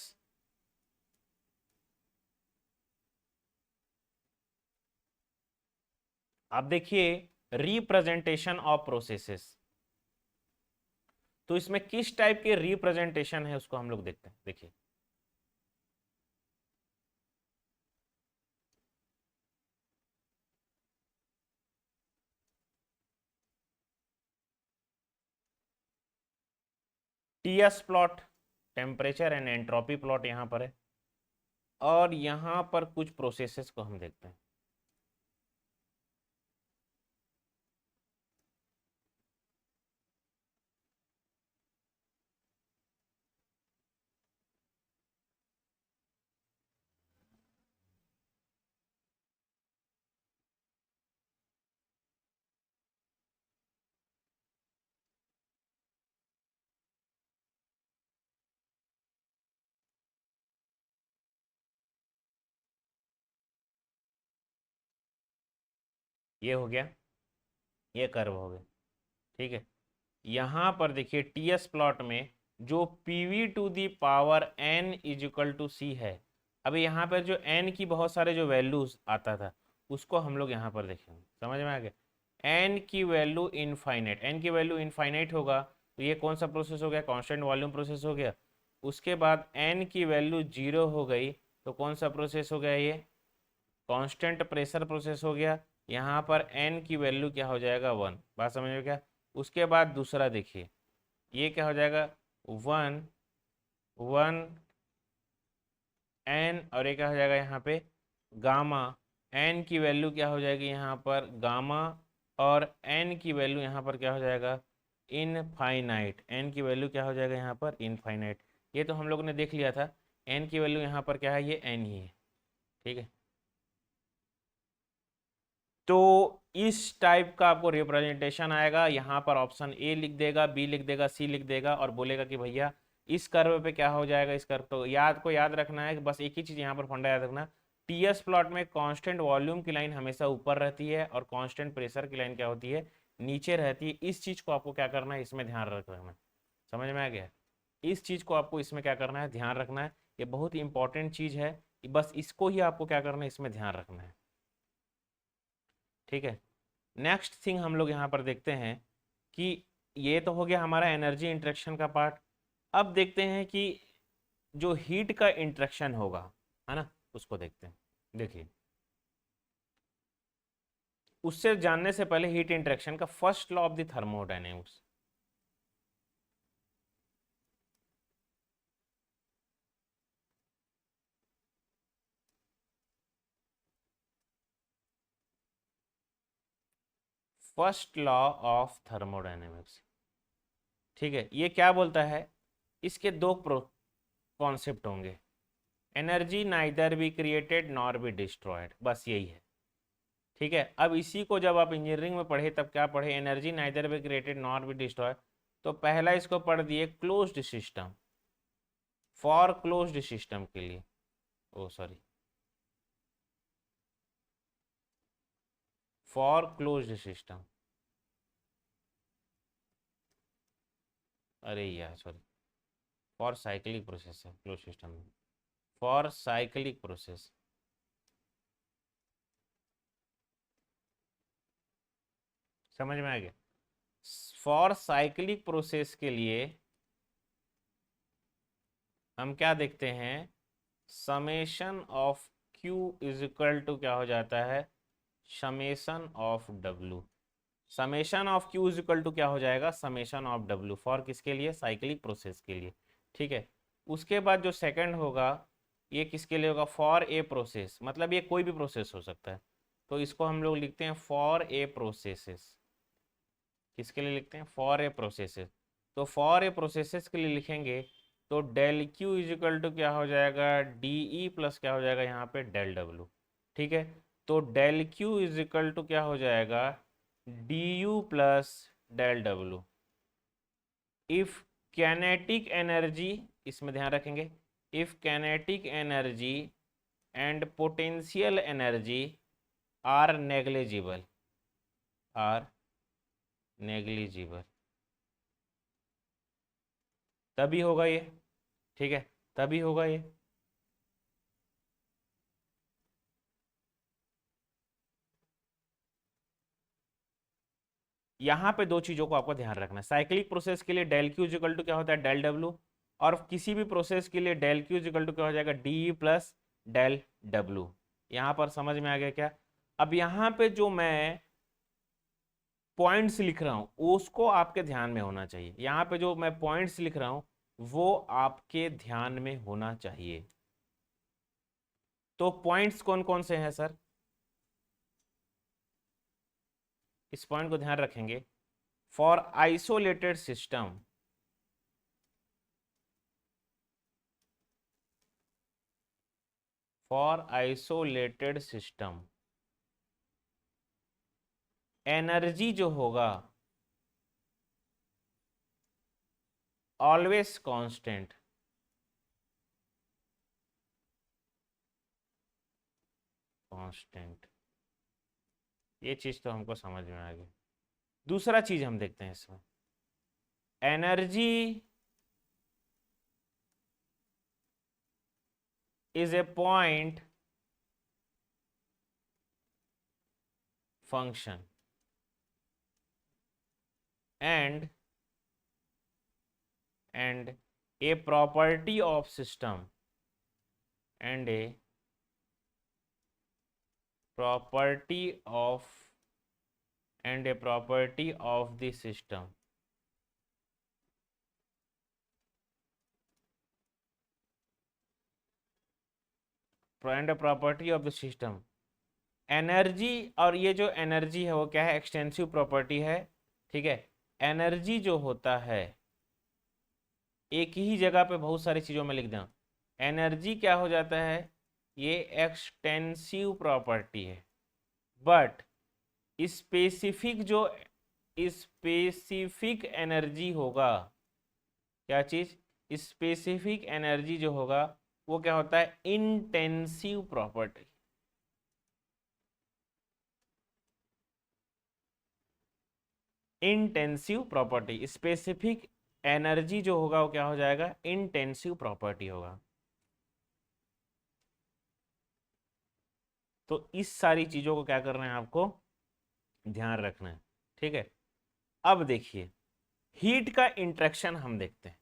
अब देखिए रिप्रेजेंटेशन ऑफ प्रोसेसेस, तो इसमें किस टाइप के रिप्रेजेंटेशन है उसको हम लोग देखते हैं। देखिए T S plot, temperature and entropy plot यहाँ पर है, और यहाँ पर कुछ प्रोसेसेस को हम देखते हैं। ये हो गया, ये कर्व हो गया, ठीक है। यहाँ पर देखिए टी एस प्लॉट में जो P V to the power N is equal to C है, अभी यहाँ पर जो एन की बहुत सारे जो वैल्यूज आता था उसको हम लोग यहाँ पर देखेंगे, समझ में आ गया। एन की वैल्यू इनफाइनाइट, एन की वैल्यू इनफाइनाइट होगा तो ये कौन सा प्रोसेस हो गया, कांस्टेंट वॉल्यूम प्रोसेस हो गया। उसके बाद एन की वैल्यू जीरो हो गई तो कौन सा प्रोसेस हो गया, ये कांस्टेंट प्रेशर प्रोसेस हो गया। यहाँ पर एन की वैल्यू क्या हो जाएगा, वन, बात समझ में क्या। उसके बाद दूसरा देखिए ये क्या हो जाएगा, वन वन एन, और ये क्या हो जाएगा यहाँ पे गामा, एन की वैल्यू क्या हो जाएगी यहाँ पर गामा, और एन की वैल्यू यहाँ पर क्या हो जाएगा इनफाइनाइट, एन की वैल्यू क्या हो जाएगा यहाँ पर इनफाइनाइट। ये तो हम लोगों ने देख लिया था, एन की वैल्यू यहाँ पर क्या है, ये एन ही है, ठीक है। तो इस टाइप का आपको रिप्रेजेंटेशन आएगा, यहाँ पर ऑप्शन ए लिख देगा, बी लिख देगा, सी लिख देगा, और बोलेगा कि भैया इस कर्व पे क्या हो जाएगा, इस कर्व। तो याद रखना है कि बस एक ही चीज़ यहाँ पर फंडा याद रखना, टीएस प्लॉट में कांस्टेंट वॉल्यूम की लाइन हमेशा ऊपर रहती है और कांस्टेंट प्रेशर की लाइन क्या होती है, नीचे रहती है। इस चीज़ को आपको क्या करना है, इसमें ध्यान रखना है, समझ में आ गया। इस चीज़ को आपको इसमें क्या करना है, ध्यान रखना है, ये बहुत ही इंपॉर्टेंट चीज़ है, बस इसको ही आपको क्या करना है, इसमें ध्यान रखना है, ठीक है। नेक्स्ट थिंग हम लोग यहाँ पर देखते हैं कि ये तो हो गया हमारा एनर्जी इंटरेक्शन का पार्ट। अब देखते हैं कि जो हीट का इंटरेक्शन होगा, है ना, उसको देखते हैं। देखिए उससे जानने से पहले हीट इंटरेक्शन का first law of the thermodynamics, first law of thermodynamics, ठीक है। ये क्या बोलता है, इसके दो कॉन्सेप्ट होंगे, energy neither be created nor be destroyed, बस यही है, ठीक है। अब इसी को जब आप इंजीनियरिंग में पढ़े तब क्या पढ़े, energy neither be created nor be destroyed, तो पहला इसको पढ़ दिए closed system, for closed system के लिए, ओ सॉरी, फॉर क्लोज्ड सिस्टम, अरे यार सॉरी, फॉर साइक्लिक प्रोसेस है क्लोज सिस्टम में, फॉर साइक्लिक प्रोसेस, समझ में आ गया। फॉर साइक्लिक प्रोसेस के लिए हम क्या देखते हैं, summation of Q is equal to क्या हो जाता है, summation of W, summation of Q is equal to क्या हो जाएगा, समेशन ऑफ डब्लू, फॉर किसके लिए, साइक्लिक प्रोसेस के लिए, ठीक है। उसके बाद जो सेकंड होगा ये किसके लिए होगा, फॉर ए प्रोसेस, मतलब ये कोई भी प्रोसेस हो सकता है, तो इसको हम लोग लिखते हैं फॉर ए प्रोसेसेस, किसके लिए लिखते हैं, फॉर ए प्रोसेसेस। तो फॉर ए प्रोसेसेस के लिए लिखेंगे तो del Q is equal to क्या हो जाएगा, डी ई प्लस क्या हो जाएगा यहाँ पे डेल डब्लू, ठीक है। तो del Q is equal to क्या हो जाएगा, D U plus del W. If kinetic energy, इसमें ध्यान रखेंगे, if kinetic energy and potential energy are negligible, are negligible, तभी होगा ये, ठीक है, तभी होगा ये। यहाँ पे दो चीज़ों को आपको ध्यान रखना है, साइक्लिक प्रोसेस के लिए डेल क्यू इक्वल टू क्या होता है, डेल डब्ल्यू, और किसी भी प्रोसेस के लिए डेल क्यू इक्वल टू क्या हो जाएगा, डी प्लस डेल डब्ल्यू। यहाँ पर समझ में आ गया क्या। अब यहाँ पे जो मैं पॉइंट्स लिख रहा हूँ उसको आपके ध्यान में होना चाहिए, यहाँ पे जो मैं पॉइंट्स लिख रहा हूँ वो आपके ध्यान में होना चाहिए। तो पॉइंट्स कौन कौन से हैं सर, इस पॉइंट को ध्यान रखेंगे, for isolated system, for isolated system energy जो होगा ऑलवेज कांस्टेंट, कांस्टेंट, ये चीज़ तो हमको समझ में आ गई। दूसरा चीज़ हम देखते हैं इसमें, energy is a point function and a property of system and a property of the system and a property of the system। Energy, और ये जो एनर्जी है वो क्या है, एक्सटेंसिव प्रॉपर्टी है, ठीक है। एनर्जी जो होता है, एक ही जगह पे बहुत सारी चीज़ों में लिख दें, एनर्जी क्या हो जाता है, ये एक्सटेंसिव प्रॉपर्टी है। बट स्पेसिफिक एनर्जी होगा, क्या चीज़, स्पेसिफिक एनर्जी जो होगा वो क्या होता है, intensive property. Intensive property, specific energy जो होगा वो क्या हो जाएगा, इंटेंसिव प्रॉपर्टी होगा। तो इस सारी चीज़ों को क्या करना है, आपको ध्यान रखना है, ठीक है। अब देखिए हीट का इंट्रैक्शन हम देखते हैं।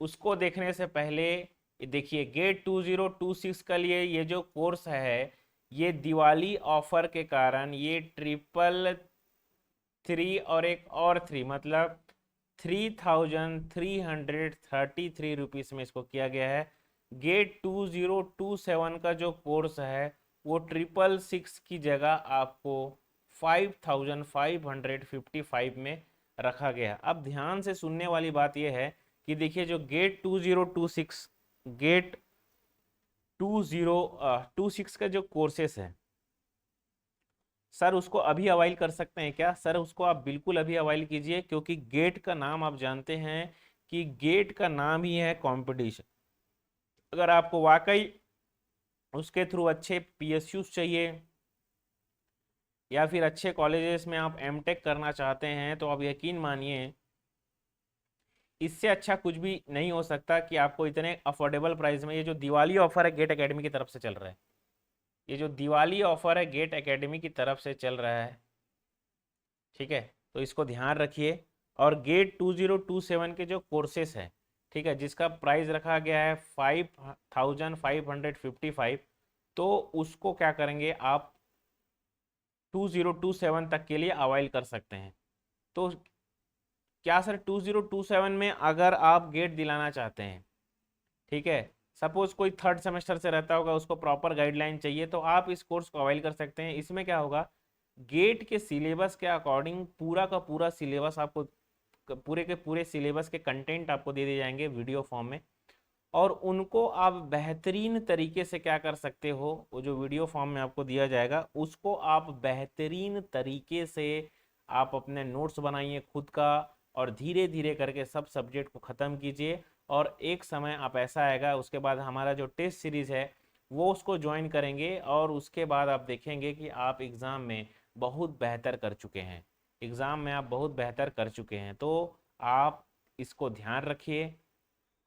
उसको देखने से पहले देखिए गेट 2026 के लिए ये जो कोर्स है, ये दिवाली ऑफर के कारण ये 333 और एक और 3 मतलब 3333 रुपीज़ में इसको किया गया है। गेट 2027 का जो कोर्स है वो 666 की जगह आपको 5555 में रखा गया। अब ध्यान से सुनने वाली बात यह है कि देखिए जो गेट 2026 का जो कोर्सेस है, सर उसको अभी अवाइल कर सकते हैं क्या? सर उसको आप बिल्कुल अभी अवाइल कीजिए, क्योंकि गेट का नाम आप जानते हैं कि गेट का नाम ही है कंपटीशन। अगर आपको वाकई उसके थ्रू अच्छे PSUs चाहिए या फिर अच्छे कॉलेजेस में आप एमटेक करना चाहते हैं, तो आप यकीन मानिए इससे अच्छा कुछ भी नहीं हो सकता कि आपको इतने अफोर्डेबल प्राइस में, ये जो दिवाली ऑफर है गेट एकेडमी की तरफ से चल रहा है, ये जो दिवाली ऑफर है गेट एकेडमी की तरफ से चल रहा है, ठीक है, तो इसको ध्यान रखिए। और गेट 2027 के जो कोर्सेस हैं, ठीक है, जिसका प्राइस रखा गया है 5555, तो उसको क्या करेंगे आप 2027 तक के लिए अवाइल कर सकते हैं। तो क्या सर 2027 में अगर आप गेट दिलाना चाहते हैं, ठीक है, सपोज कोई थर्ड सेमेस्टर से रहता होगा, उसको प्रॉपर गाइडलाइन चाहिए, तो आप इस कोर्स को अवाइल कर सकते हैं। इसमें क्या होगा, गेट के सिलेबस के अकॉर्डिंग पूरा का पूरा सिलेबस आपको, पूरे के पूरे सिलेबस के कंटेंट आपको दे दिए जाएंगे वीडियो फॉर्म में, और उनको आप बेहतरीन तरीके से क्या कर सकते हो, वो जो वीडियो फॉर्म में आपको दिया जाएगा उसको आप बेहतरीन तरीके से आप अपने नोट्स बनाइए खुद का, और धीरे धीरे करके सब सब्जेक्ट को ख़त्म कीजिए। और एक समय आप ऐसा आएगा, उसके बाद हमारा जो टेस्ट सीरीज़ है वो उसको ज्वाइन करेंगे, और उसके बाद आप देखेंगे कि आप एग्ज़ाम में बहुत बेहतर कर चुके हैं, एग्ज़ाम में आप बहुत बेहतर कर चुके हैं। तो आप इसको ध्यान रखिए,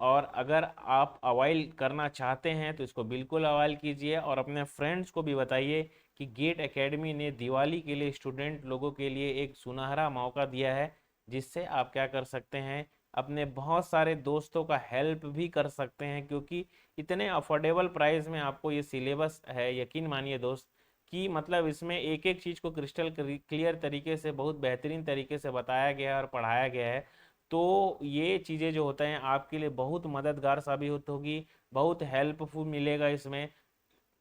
और अगर आप अवाइल करना चाहते हैं तो इसको बिल्कुल अवाइल कीजिए, और अपने फ्रेंड्स को भी बताइए कि गेट एकेडमी ने दिवाली के लिए स्टूडेंट लोगों के लिए एक सुनहरा मौका दिया है, जिससे आप क्या कर सकते हैं, अपने बहुत सारे दोस्तों का हेल्प भी कर सकते हैं, क्योंकि इतने अफोर्डेबल प्राइस में आपको ये सिलेबस है। यकीन मानिए दोस्त कि मतलब इसमें एक एक चीज़ को क्रिस्टल क्लियर तरीके से, बहुत बेहतरीन तरीके से बताया गया है और पढ़ाया गया है। तो ये चीज़ें जो होते हैं आपके लिए बहुत मददगार साबित होगी, बहुत हेल्पफुल मिलेगा इसमें,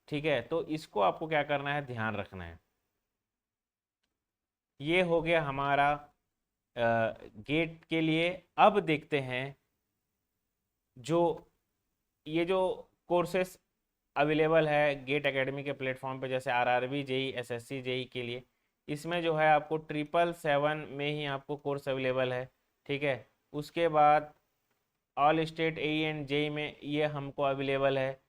ठीक है। तो इसको आपको क्या करना है, ध्यान रखना है। ये हो गया हमारा गेट के लिए। अब देखते हैं जो ये जो कोर्सेस अवेलेबल है गेट एकेडमी के प्लेटफॉर्म पे, जैसे RRB JEE SSC JEE के लिए, इसमें जो है आपको 777 में ही आपको कोर्स अवेलेबल है, ठीक है। उसके बाद all state AE and JEE में ये हमको अवेलेबल है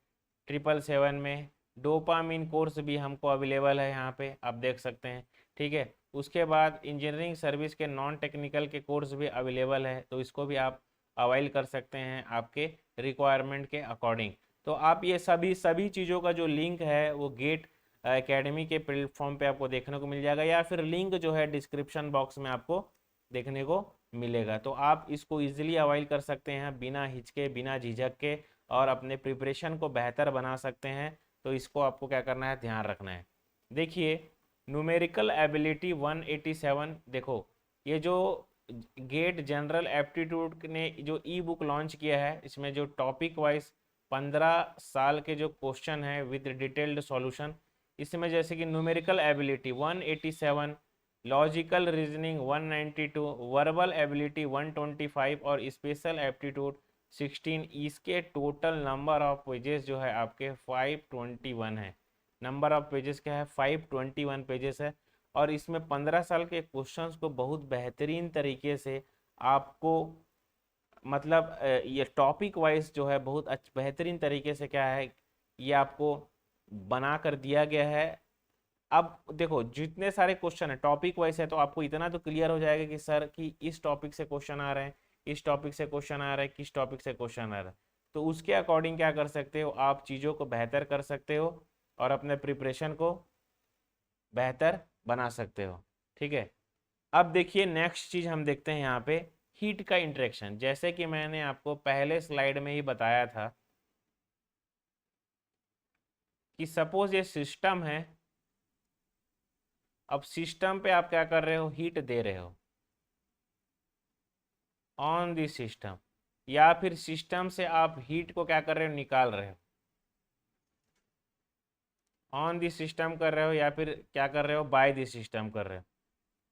777 में। डोपामिन कोर्स भी हमको अवेलेबल है, यहाँ पे आप देख सकते हैं ठीक है। उसके बाद इंजीनियरिंग सर्विस के नॉन टेक्निकल के कोर्स भी अवेलेबल है, तो इसको भी आप अवाइल कर सकते हैं आपके रिक्वायरमेंट के अकॉर्डिंग। तो आप ये सभी सभी चीज़ों का जो लिंक है वो गेट एकेडमी के प्लेटफॉर्म पे आपको देखने को मिल जाएगा, या फिर लिंक जो है डिस्क्रिप्शन बॉक्स में आपको देखने को मिलेगा। तो आप इसको इजीली अवाइल कर सकते हैं बिना हिचके बिना झिझक के, और अपने प्रिपरेशन को बेहतर बना सकते हैं। तो इसको आपको क्या करना है, ध्यान रखना है। देखिए न्यूमेरिकल एबिलिटी 187, देखो ये जो गेट जनरल एप्टीट्यूड ने जो ई बुक लॉन्च किया है, इसमें जो टॉपिक वाइज 15 साल के जो क्वेश्चन है विद डिटेल्ड सॉल्यूशन, इसमें जैसे कि numerical ability 187, logical reasoning 192, verbal ability 125 और स्पेशल एप्टीट्यूड 16, इसके टोटल नंबर ऑफ पेजेस जो है आपके 521 है। नंबर ऑफ पेजेस क्या है, 521 पेजेस है। और इसमें 15 साल के क्वेश्चंस को बहुत बेहतरीन तरीके से आपको मतलब ये टॉपिक वाइज जो है बहुत बेहतरीन तरीके से क्या है ये आपको बना कर दिया गया है। अब देखो जितने सारे क्वेश्चन है टॉपिक वाइज है, तो आपको इतना तो क्लियर हो जाएगा कि सर कि इस टॉपिक से क्वेश्चन आ रहे हैं, इस टॉपिक से क्वेश्चन आ रहा है, किस टॉपिक से क्वेश्चन आ रहा है। तो उसके अकॉर्डिंग क्या कर सकते हो, आप चीज़ों को बेहतर कर सकते हो और अपने प्रिपरेशन को बेहतर बना सकते हो। ठीक है। अब देखिए नेक्स्ट चीज हम देखते हैं यहाँ पे हीट का इंटरेक्शन। जैसे कि मैंने आपको पहले स्लाइड में ही बताया था कि सपोज ये सिस्टम है, अब सिस्टम पे आप क्या कर रहे हो, हीट दे रहे हो ऑन दी सिस्टम, या फिर सिस्टम से आप हीट को क्या कर रहे हो, निकाल रहे हो। ऑन दी सिस्टम कर रहे हो या फिर क्या कर रहे हो, बाय दी सिस्टम कर रहे हो।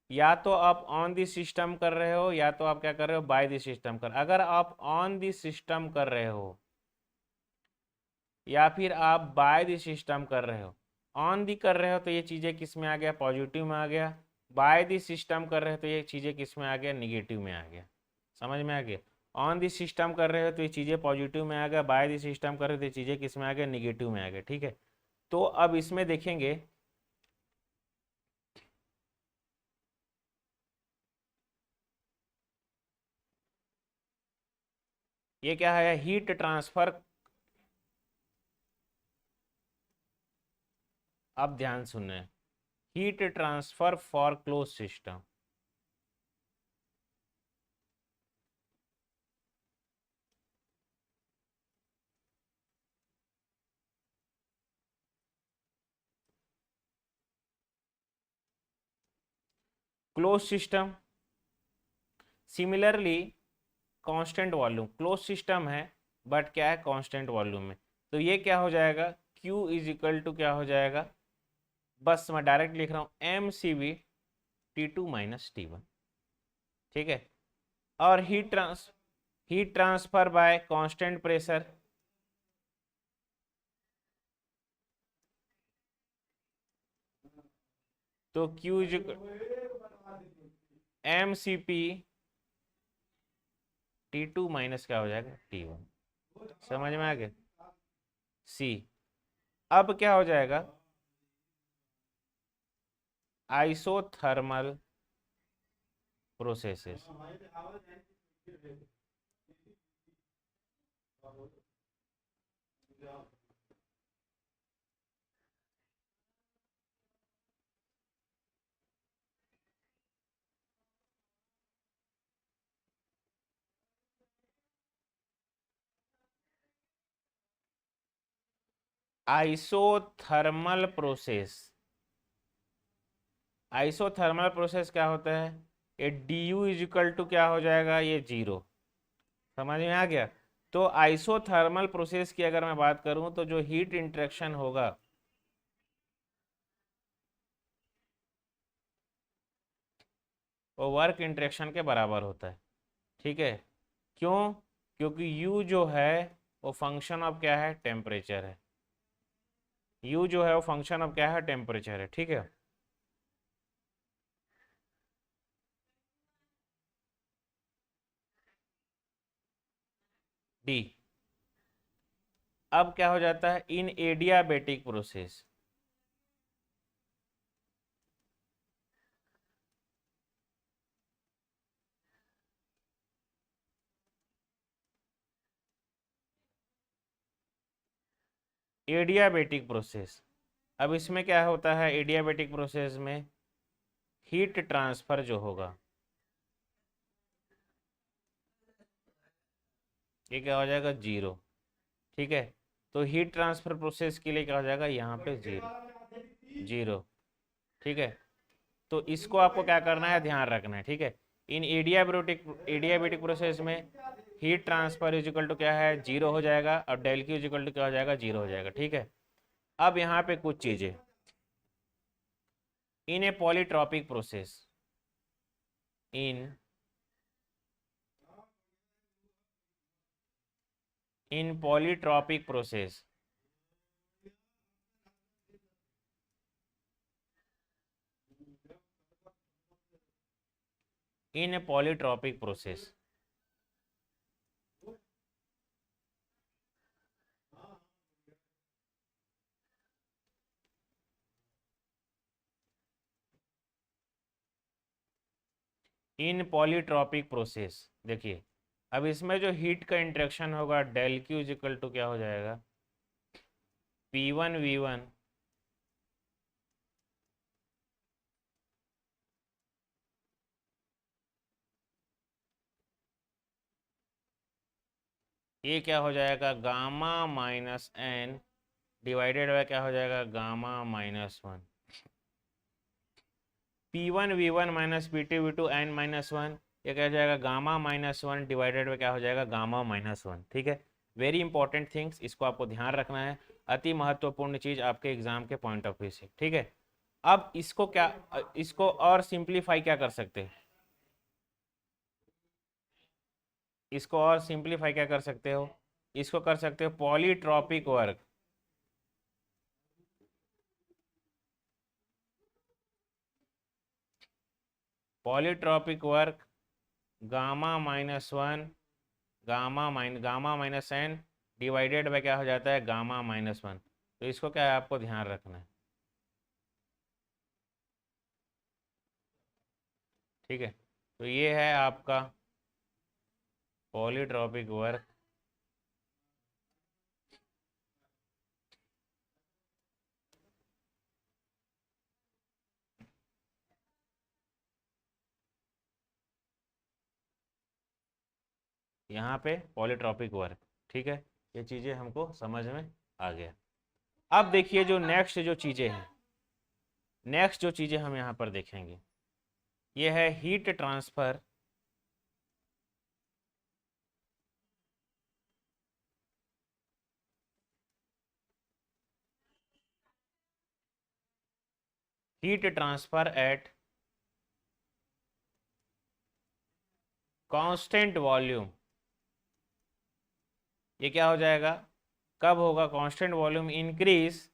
या तो आप ऑन दी सिस्टम कर रहे हो या तो आप क्या कर रहे हो, बाय दी सिस्टम कर। अगर आप ऑन दी सिस्टम कर रहे हो या फिर आप बाय द सिस्टम कर रहे हो, ऑन दी कर रहे हो तो ये चीज़ें किस में आ गया, पॉजिटिव में आ गया। बाय द सिस्टम कर रहे हो तो ये चीज़ें किस में आ गया, निगेटिव में आ गया। समझ में आ गया। ऑन दी सिस्टम कर रहे हो तो ये चीज़ें पॉजिटिव में आ गया, बाय द सिस्टम कर रहे हो तो ये चीज़ें किस में आ गया, निगेटिव में आ गया। ठीक है। तो अब इसमें देखेंगे ये क्या है, हीट ट्रांसफर। अब ध्यान सुनना है, heat transfer for close system. Close system similarly constant volume, close system है बट क्या है, कांस्टेंट वॉल्यूम में। तो ये क्या हो जाएगा, Q इज इक्वल टू क्या हो जाएगा, बस मैं डायरेक्ट लिख रहा हूँ mCv T2 - T1। ठीक है। और heat transfer by constant pressure, तो Q is mCp T2 minus क्या हो जाएगा, T1। समझ में आ गया। C अब क्या हो जाएगा, isothermal processes. Isothermal process, isothermal process क्या होता है, ये du इज इक्वल टू क्या हो जाएगा, ये 0। समझ में आ गया। तो आइसोथर्मल प्रोसेस की अगर मैं बात करूं तो जो हीट इंटरेक्शन होगा वो वर्क इंटरेक्शन के बराबर होता है। ठीक है। क्यों, क्योंकि u जो है वो फंक्शन ऑफ क्या है, टेम्परेचर है। u जो है वो फंक्शन ऑफ क्या है, टेम्परेचर है। ठीक है। d अब क्या हो जाता है, in adiabatic process, adiabatic process. अब इसमें क्या होता है, एडियाबेटिक प्रोसेस में हीट ट्रांसफर जो होगा ये क्या हो जाएगा, जीरो। ठीक है, तो हीट ट्रांसफर प्रोसेस के लिए क्या हो जाएगा, यहाँ पे जीरो जीरो। ठीक है, तो इसको आपको क्या करना है, ध्यान रखना है। ठीक है, इन एडियाबेटिक प्रोसेस में heat transfer is equal to क्या है, जीरो हो जाएगा, और del Q is equal to क्या हो जाएगा, जीरो हो जाएगा। ठीक है, अब यहाँ पे कुछ चीज़ें, in a polytropic process, in in polytropic process, in a polytropic process, in polytropic process, देखिए अब इसमें जो हीट का इंटरेक्शन होगा del Q is equal to क्या हो जाएगा, P1V1 ये क्या हो जाएगा, gamma minus N divided by क्या हो जाएगा, gamma minus one. P1V1 minus P2V2 N minus one, ये क्या हो जाएगा, gamma minus one divided by क्या हो जाएगा, गामा माइनस वन। ठीक है, वेरी इंपॉर्टेंट थिंग्स, इसको आपको ध्यान रखना है, अति महत्वपूर्ण चीज़ आपके एग्जाम के पॉइंट ऑफ व्यू से। ठीक है, अब इसको क्या, इसको और सिंप्लीफाई क्या कर सकते हैं, इसको और सिंप्लीफाई क्या कर सकते हो, इसको कर सकते हो polytropic work, polytropic work gamma minus one, gamma minus N divided by क्या हो जाता है, गामा माइनस वन। तो इसको क्या है, आपको ध्यान रखना है। ठीक है, तो ये है आपका पॉलीट्रॉपिक वर्क, यहाँ पे पॉलीट्रॉपिक वर्क। ठीक है, ये चीज़ें हमको समझ में आ गया। अब देखिए जो नेक्स्ट जो चीज़ें हैं, नेक्स्ट जो चीज़ें हम यहाँ पर देखेंगे ये है heat transfer, heat transfer at constant volume. ये क्या हो जाएगा, कब होगा, कांस्टेंट वॉल्यूम इंक्रीज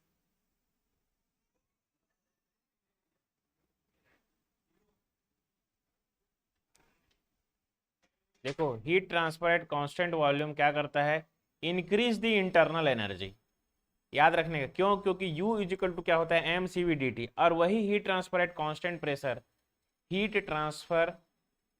देखो heat transfer at constant volume क्या करता है, इंक्रीज द इंटरनल एनर्जी। याद रखने का, क्यों, क्योंकि U इज इक्वल टू क्या होता है, mCV/dt, और वही heat transfer at constant pressure, heat transfer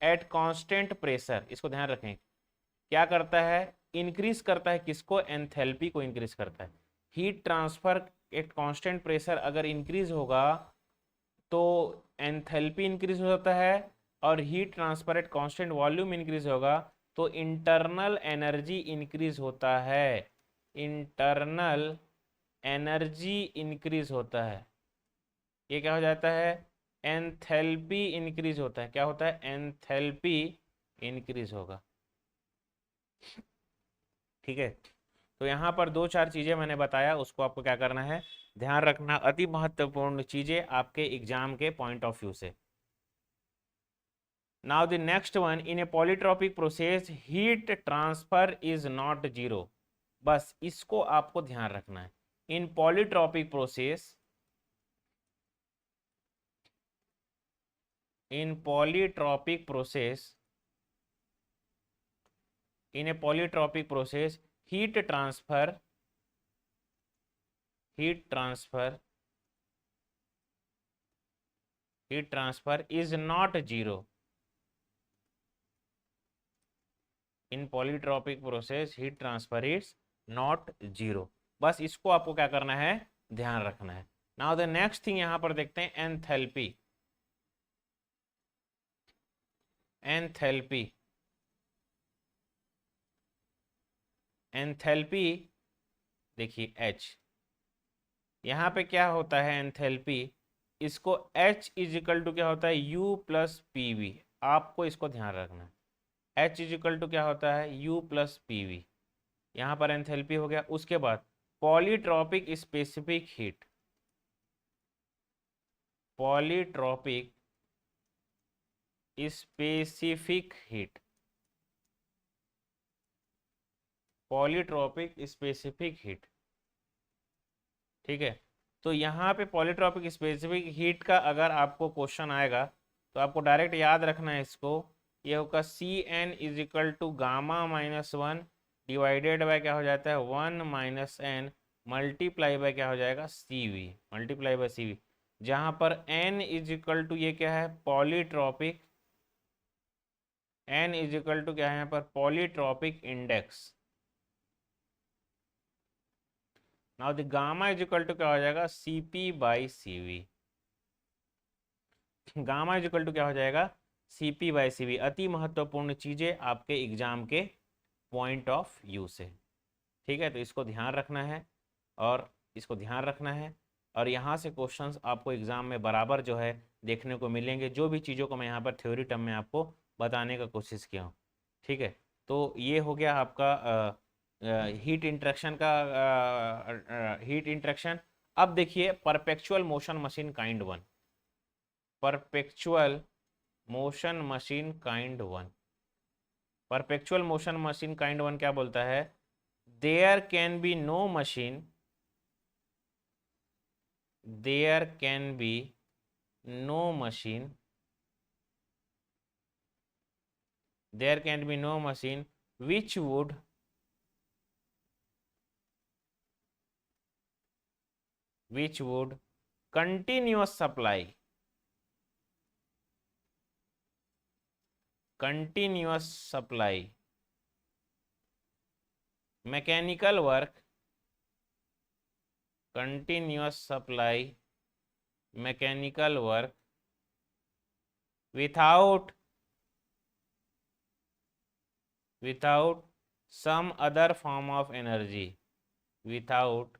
at constant pressure, इसको ध्यान रखें, क्या करता है, इंक्रीज करता है किसको, एंथैल्पी को इंक्रीज करता है। Heat transfer at constant pressure अगर इंक्रीज होगा तो एंथैल्पी इंक्रीज हो जाता है, और heat transfer at constant volume increase होगा तो इंटरनल एनर्जी इंक्रीज होता है, इंटरनल एनर्जी इंक्रीज होता है। ये क्या हो जाता है, एंथैल्पी इंक्रीज होता है, क्या होता है, एंथैल्पी इंक्रीज होगा। ठीक है, तो यहाँ पर दो चार चीज़ें मैंने बताया, उसको आपको क्या करना है, ध्यान रखना, अति महत्वपूर्ण चीज़ें आपके एग्जाम के पॉइंट ऑफ व्यू से। Now the next one, in a polytropic process heat transfer is not zero. बस इसको आपको ध्यान रखना है, in polytropic process, in polytropic process, in a polytropic process heat transfer, heat transfer, heat transfer is not zero. In polytropic process heat transfer is not zero. बस इसको आपको क्या करना है, ध्यान रखना है। नाउ द नेक्स्ट थिंग यहां पर देखते हैं एंथैल्पी। एंथैल्पी, एंथैल्पी देखिए H, यहाँ पे क्या होता है एंथैल्पी, इसको H इज इक्वल टू क्या होता है, U प्लस पी वी। आपको इसको ध्यान रखना है, H इज इक्वल टू क्या होता है, U प्लस पी वी। यहाँ पर एंथैल्पी हो गया। उसके बाद polytropic specific heat, polytropic specific heat, polytropic specific heat, ठीक है। तो यहाँ पे पॉलीट्रॉपिक स्पेसिफिक हीट का अगर आपको क्वेश्चन आएगा तो आपको डायरेक्ट याद रखना है इसको, ये होगा C n is equal to gamma minus one divided by क्या हो जाता है, one minus n multiply by क्या हो जाएगा, C V, multiply by C V, जहाँ पर एन इज इक्वल टू ये क्या है, polytropic, n is equal to क्या है यहाँ पर, polytropic index. Now the gamma is equal to क्या हो जाएगा, CP by CV. Gamma is equal to क्या हो जाएगा, सीपी बाई सीवी। अति महत्वपूर्ण चीजें आपके एग्जाम के पॉइंट ऑफ व्यू से, ठीक है। तो इसको ध्यान रखना है, और इसको ध्यान रखना है, और यहाँ से क्वेश्चंस आपको एग्जाम में बराबर जो है देखने को मिलेंगे, जो भी चीज़ों को मैं यहाँ पर थ्योरी टर्म में आपको बताने का कोशिश किया हूँ, ठीक है। तो ये हो गया आपका हीट इंटरेक्शन का, हीट इंटरेक्शन। अब देखिए perpetual motion machine kind one, perpetual motion machine kind one, perpetual motion machine kind one क्या बोलता है, there can be no machine, there can be no machine, there can be no machine which would continuous supply, continuous supply mechanical work, continuous supply mechanical work without some other form of energy, without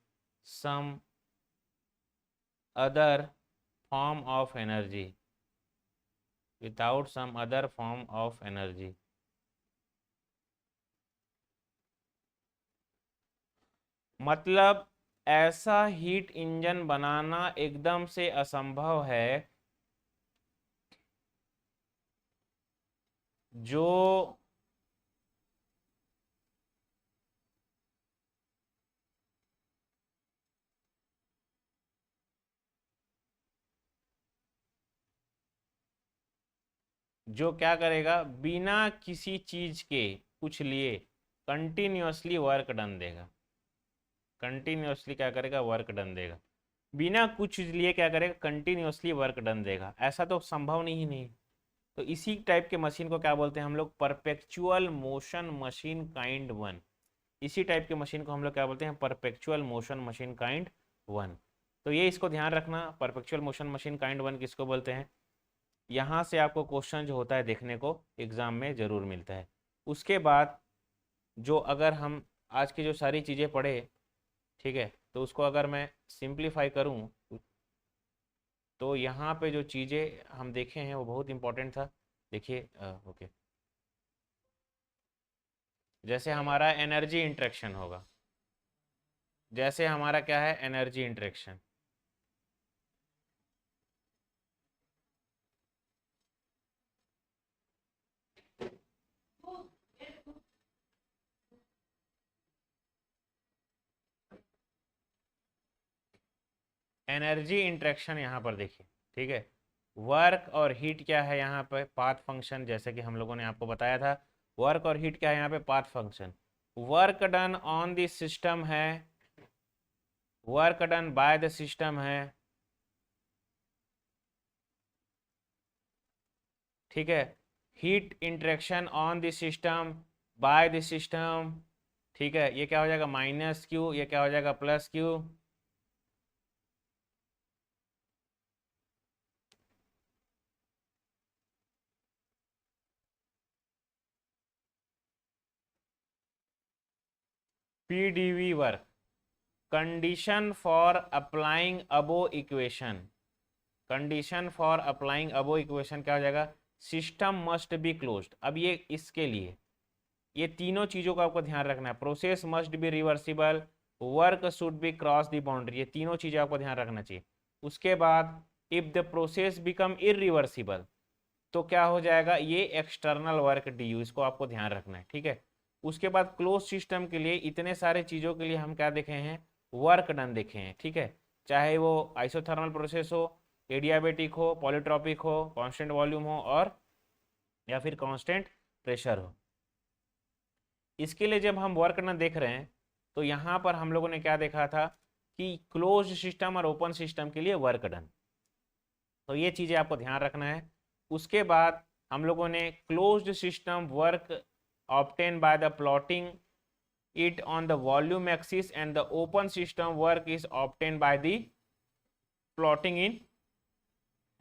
some other form of energy, without some other form of energy। मतलब ऐसा heat engine बनाना एकदम से असंभव है जो जो क्या करेगा, बिना किसी चीज के कुछ लिए कंटिन्यूअसली वर्क डन देगा, कंटिन्यूअसली क्या करेगा, वर्क डन देगा, बिना कुछ लिए क्या करेगा, कंटिन्यूअसली वर्क डन देगा। ऐसा तो संभव नहीं। तो इसी टाइप के मशीन को क्या बोलते हैं हम लोग, perpetual motion machine kind one. इसी टाइप के मशीन को हम लोग क्या बोलते हैं, perpetual motion machine kind one. तो ये इसको ध्यान रखना, perpetual motion machine kind one किसको बोलते हैं। यहाँ से आपको क्वेश्चन जो होता है देखने को एग्जाम में ज़रूर मिलता है। उसके बाद जो अगर हम आज की जो सारी चीज़ें पढ़े, ठीक है, तो उसको अगर मैं सिंप्लीफाई करूँ तो यहाँ पे जो चीज़ें हम देखे हैं वो बहुत इंपॉर्टेंट था। देखिए ओके, जैसे हमारा एनर्जी इंटरेक्शन होगा, जैसे हमारा क्या है, एनर्जी इंटरेक्शन, एनर्जी इंटरेक्शन यहाँ पर देखिए, ठीक है। वर्क और हीट क्या है यहाँ पे, पाथ फंक्शन, जैसे कि हम लोगों ने आपको बताया था। वर्क और हीट क्या है यहाँ पे, path function. Work done on the system है, work done by the system है, ठीक है। Heat interaction on the system by the system, ठीक है, ये क्या हो जाएगा माइनस क्यू, ये क्या हो जाएगा plus Q. PDV work, condition for applying above equation, condition for applying above equation क्या हो जाएगा, सिस्टम मस्ट बी क्लोज्ड। अब ये इसके लिए ये तीनों चीजों का आपको ध्यान रखना है, process must be reversible, work should be cross the boundary, ये तीनों चीजें आपको ध्यान रखना चाहिए। उसके बाद if the process become irreversible, तो क्या हो जाएगा, ये एक्सटर्नल वर्क डी यू, इसको आपको ध्यान रखना है, ठीक है। उसके बाद क्लोज सिस्टम के लिए इतने सारे चीज़ों के लिए हम क्या देखे हैं, वर्क डन देखे हैं, ठीक है। चाहे वो आइसोथर्मल प्रोसेस हो, एडियाबेटिक हो, पॉलीट्रॉपिक हो, कांस्टेंट वॉल्यूम हो, और या फिर कांस्टेंट प्रेशर हो। इसके लिए जब हम वर्क डन देख रहे हैं तो यहाँ पर हम लोगों ने क्या देखा था कि क्लोज सिस्टम और ओपन सिस्टम के लिए वर्क डन, तो ये चीज़ें आपको ध्यान रखना है। उसके बाद हम लोगों ने closed system work obtain by the plotting it on the volume axis and the open system work is obtained by the plotting in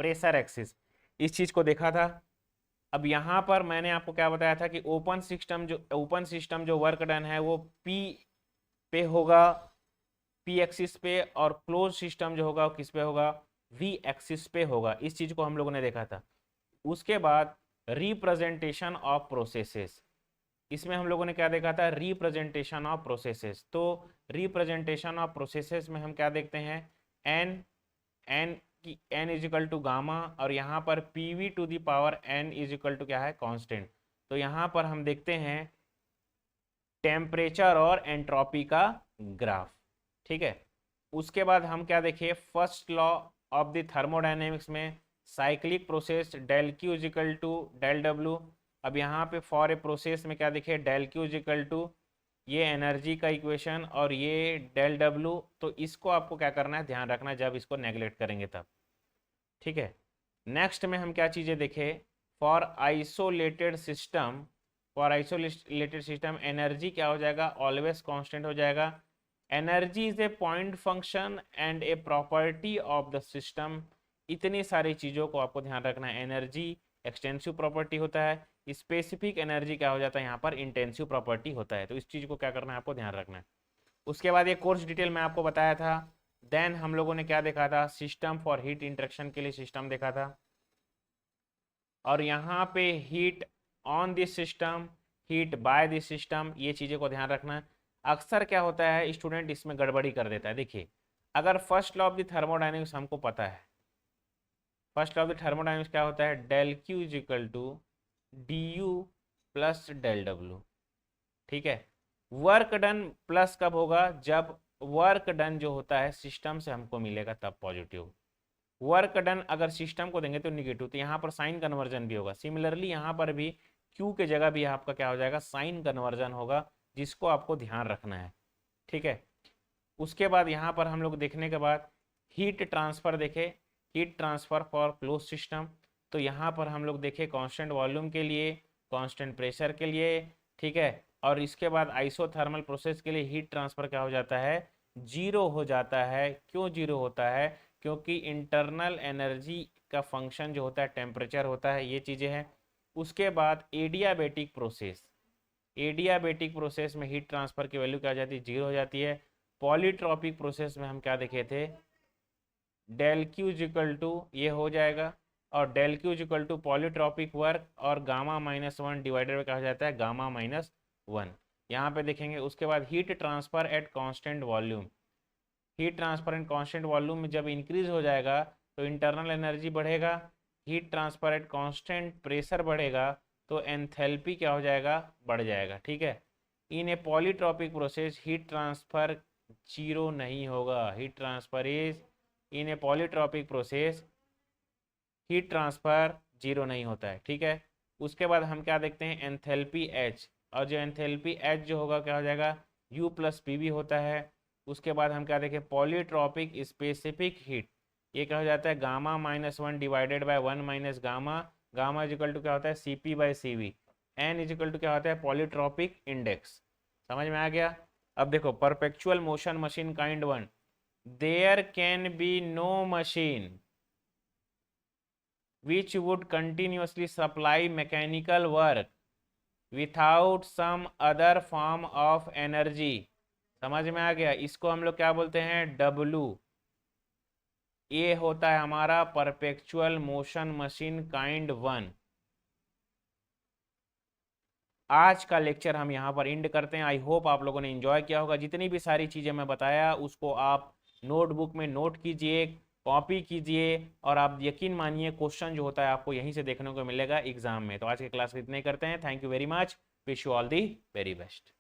pressure axis, इस चीज को देखा था। अब यहाँ पर मैंने आपको क्या बताया था कि ओपन सिस्टम जो वर्क डन है वो पी पे होगा, पी एक्सिस पे, और क्लोज सिस्टम जो होगा वो किस पे होगा, वी एक्सिस पे होगा, इस चीज को हम लोगों ने देखा था। उसके बाद रिप्रेजेंटेशन ऑफ प्रोसेसेस, इसमें हम लोगों ने क्या देखा था, रिप्रेजेंटेशन ऑफ प्रोसेसेस। तो रिप्रेजेंटेशन ऑफ प्रोसेसेस में हम क्या देखते हैं, एन एन की N is equal to gamma, और यहाँ पर P V to the power N is equal to क्या है, कांस्टेंट। तो यहाँ पर हम देखते हैं टेम्परेचर और एंट्रोपी का ग्राफ, ठीक है। उसके बाद हम क्या देखें, first law of the thermodynamics में cyclic process del Q is equal to del W. अब यहाँ पे फॉर ए प्रोसेस में क्या देखे, del Q is equal to ये एनर्जी का इक्वेशन और ये डेल डब्ल्यू, तो इसको आपको क्या करना है, ध्यान रखना है जब इसको नेगलेक्ट करेंगे तब, ठीक है। नेक्स्ट में हम क्या चीज़ें देखें, for isolated system, for isolated system energy क्या हो जाएगा, ऑलवेज कांस्टेंट हो जाएगा। Energy is a point function and a property of the system, इतनी सारी चीज़ों को आपको ध्यान रखना है। एनर्जी एक्सटेंसिव प्रॉपर्टी होता है, स्पेसिफिक एनर्जी क्या हो जाता है, यहाँ पर इंटेंसिव प्रॉपर्टी होता है, तो इस चीज़ को क्या करना है, आपको ध्यान रखना है। उसके बाद ये कोर्स डिटेल में आपको बताया था। देन हम लोगों ने क्या देखा था, सिस्टम फॉर हीट इंटरेक्शन के लिए सिस्टम देखा था, और यहाँ पे heat on this system, heat by this system, ये चीज़ें को ध्यान रखना है। अक्सर क्या होता है, स्टूडेंट इसमें गड़बड़ी कर देता है। देखिए, अगर first law of the thermodynamics हमको पता है, first law of the thermodynamics क्या होता है, del Q is equal to D U plus del W, ठीक है। वर्क डन प्लस कब होगा, जब वर्क डन जो होता है सिस्टम से हमको मिलेगा तब पॉजिटिव, वर्क डन अगर सिस्टम को देंगे तो निगेटिव, तो यहाँ पर साइन कन्वर्जन भी होगा। सिमिलरली यहाँ पर भी क्यू के जगह भी आपका क्या हो जाएगा, साइन कन्वर्जन होगा, जिसको आपको ध्यान रखना है, ठीक है। उसके बाद यहाँ पर हम लोग देखने के बाद हीट ट्रांसफर देखे, heat transfer for close system, तो यहाँ पर हम लोग देखे कांस्टेंट वॉल्यूम के लिए, कांस्टेंट प्रेशर के लिए, ठीक है। और इसके बाद आइसोथर्मल प्रोसेस के लिए हीट ट्रांसफर क्या हो जाता है, जीरो हो जाता है। क्यों जीरो होता है, क्योंकि इंटरनल एनर्जी का फंक्शन जो होता है टेम्परेचर होता है, ये चीज़ें हैं। उसके बाद एडियाबेटिक प्रोसेस, एडियाबेटिक प्रोसेस में हीट ट्रांसफर की वैल्यू क्या हो जाती है, जीरो हो जाती है। पॉलीट्रॉपिक प्रोसेस में हम क्या देखे थे, डेल क्यू इक्वल टू ये हो जाएगा, और del Q equal to polytropic work और गामा माइनस वन डिवाइडेड में क्या हो जाता है, गामा माइनस वन, यहाँ पे देखेंगे। उसके बाद heat transfer at constant volume, heat transfer at constant volume में जब इंक्रीज हो जाएगा तो इंटरनल एनर्जी बढ़ेगा, heat transfer at constant pressure बढ़ेगा तो एंथैल्पी क्या हो जाएगा, बढ़ जाएगा, ठीक है। In a polytropic process heat transfer zero नहीं होगा, heat transfer is in a polytropic process heat transfer zero नहीं होता है, ठीक है। उसके बाद हम क्या देखते हैं, एंथैल्पी एच, और जो एंथैल्पी एच जो होगा क्या हो जाएगा, यू प्लस पी वी होता है। उसके बाद हम क्या देखें, पॉलीट्रॉपिक स्पेसिफिक हीट, ये क्या हो जाता है, gamma minus one divided by one minus gamma, gamma is equal to क्या होता है, C P by C V, N is equal to क्या होता है, पॉलीट्रॉपिक इंडेक्स, समझ में आ गया। अब देखो perpetual motion machine kind one, there can be no machine which would continuously supply mechanical work without some other form of energy। समझ में आ गया। इसको हम लोग क्या बोलते हैं, W। ये होता है हमारा perpetual motion machine kind one. आज का लेक्चर हम यहाँ पर एंड करते हैं। आई होप आप लोगों ने एंजॉय किया होगा। जितनी भी सारी चीज़ें मैं बताया उसको आप नोटबुक में नोट कीजिए, कॉपी कीजिए, और आप यकीन मानिए क्वेश्चन जो होता है आपको यहीं से देखने को मिलेगा एग्जाम में। तो आज की क्लास इतने ही करते हैं। Thank you very much. Wish you all the very best.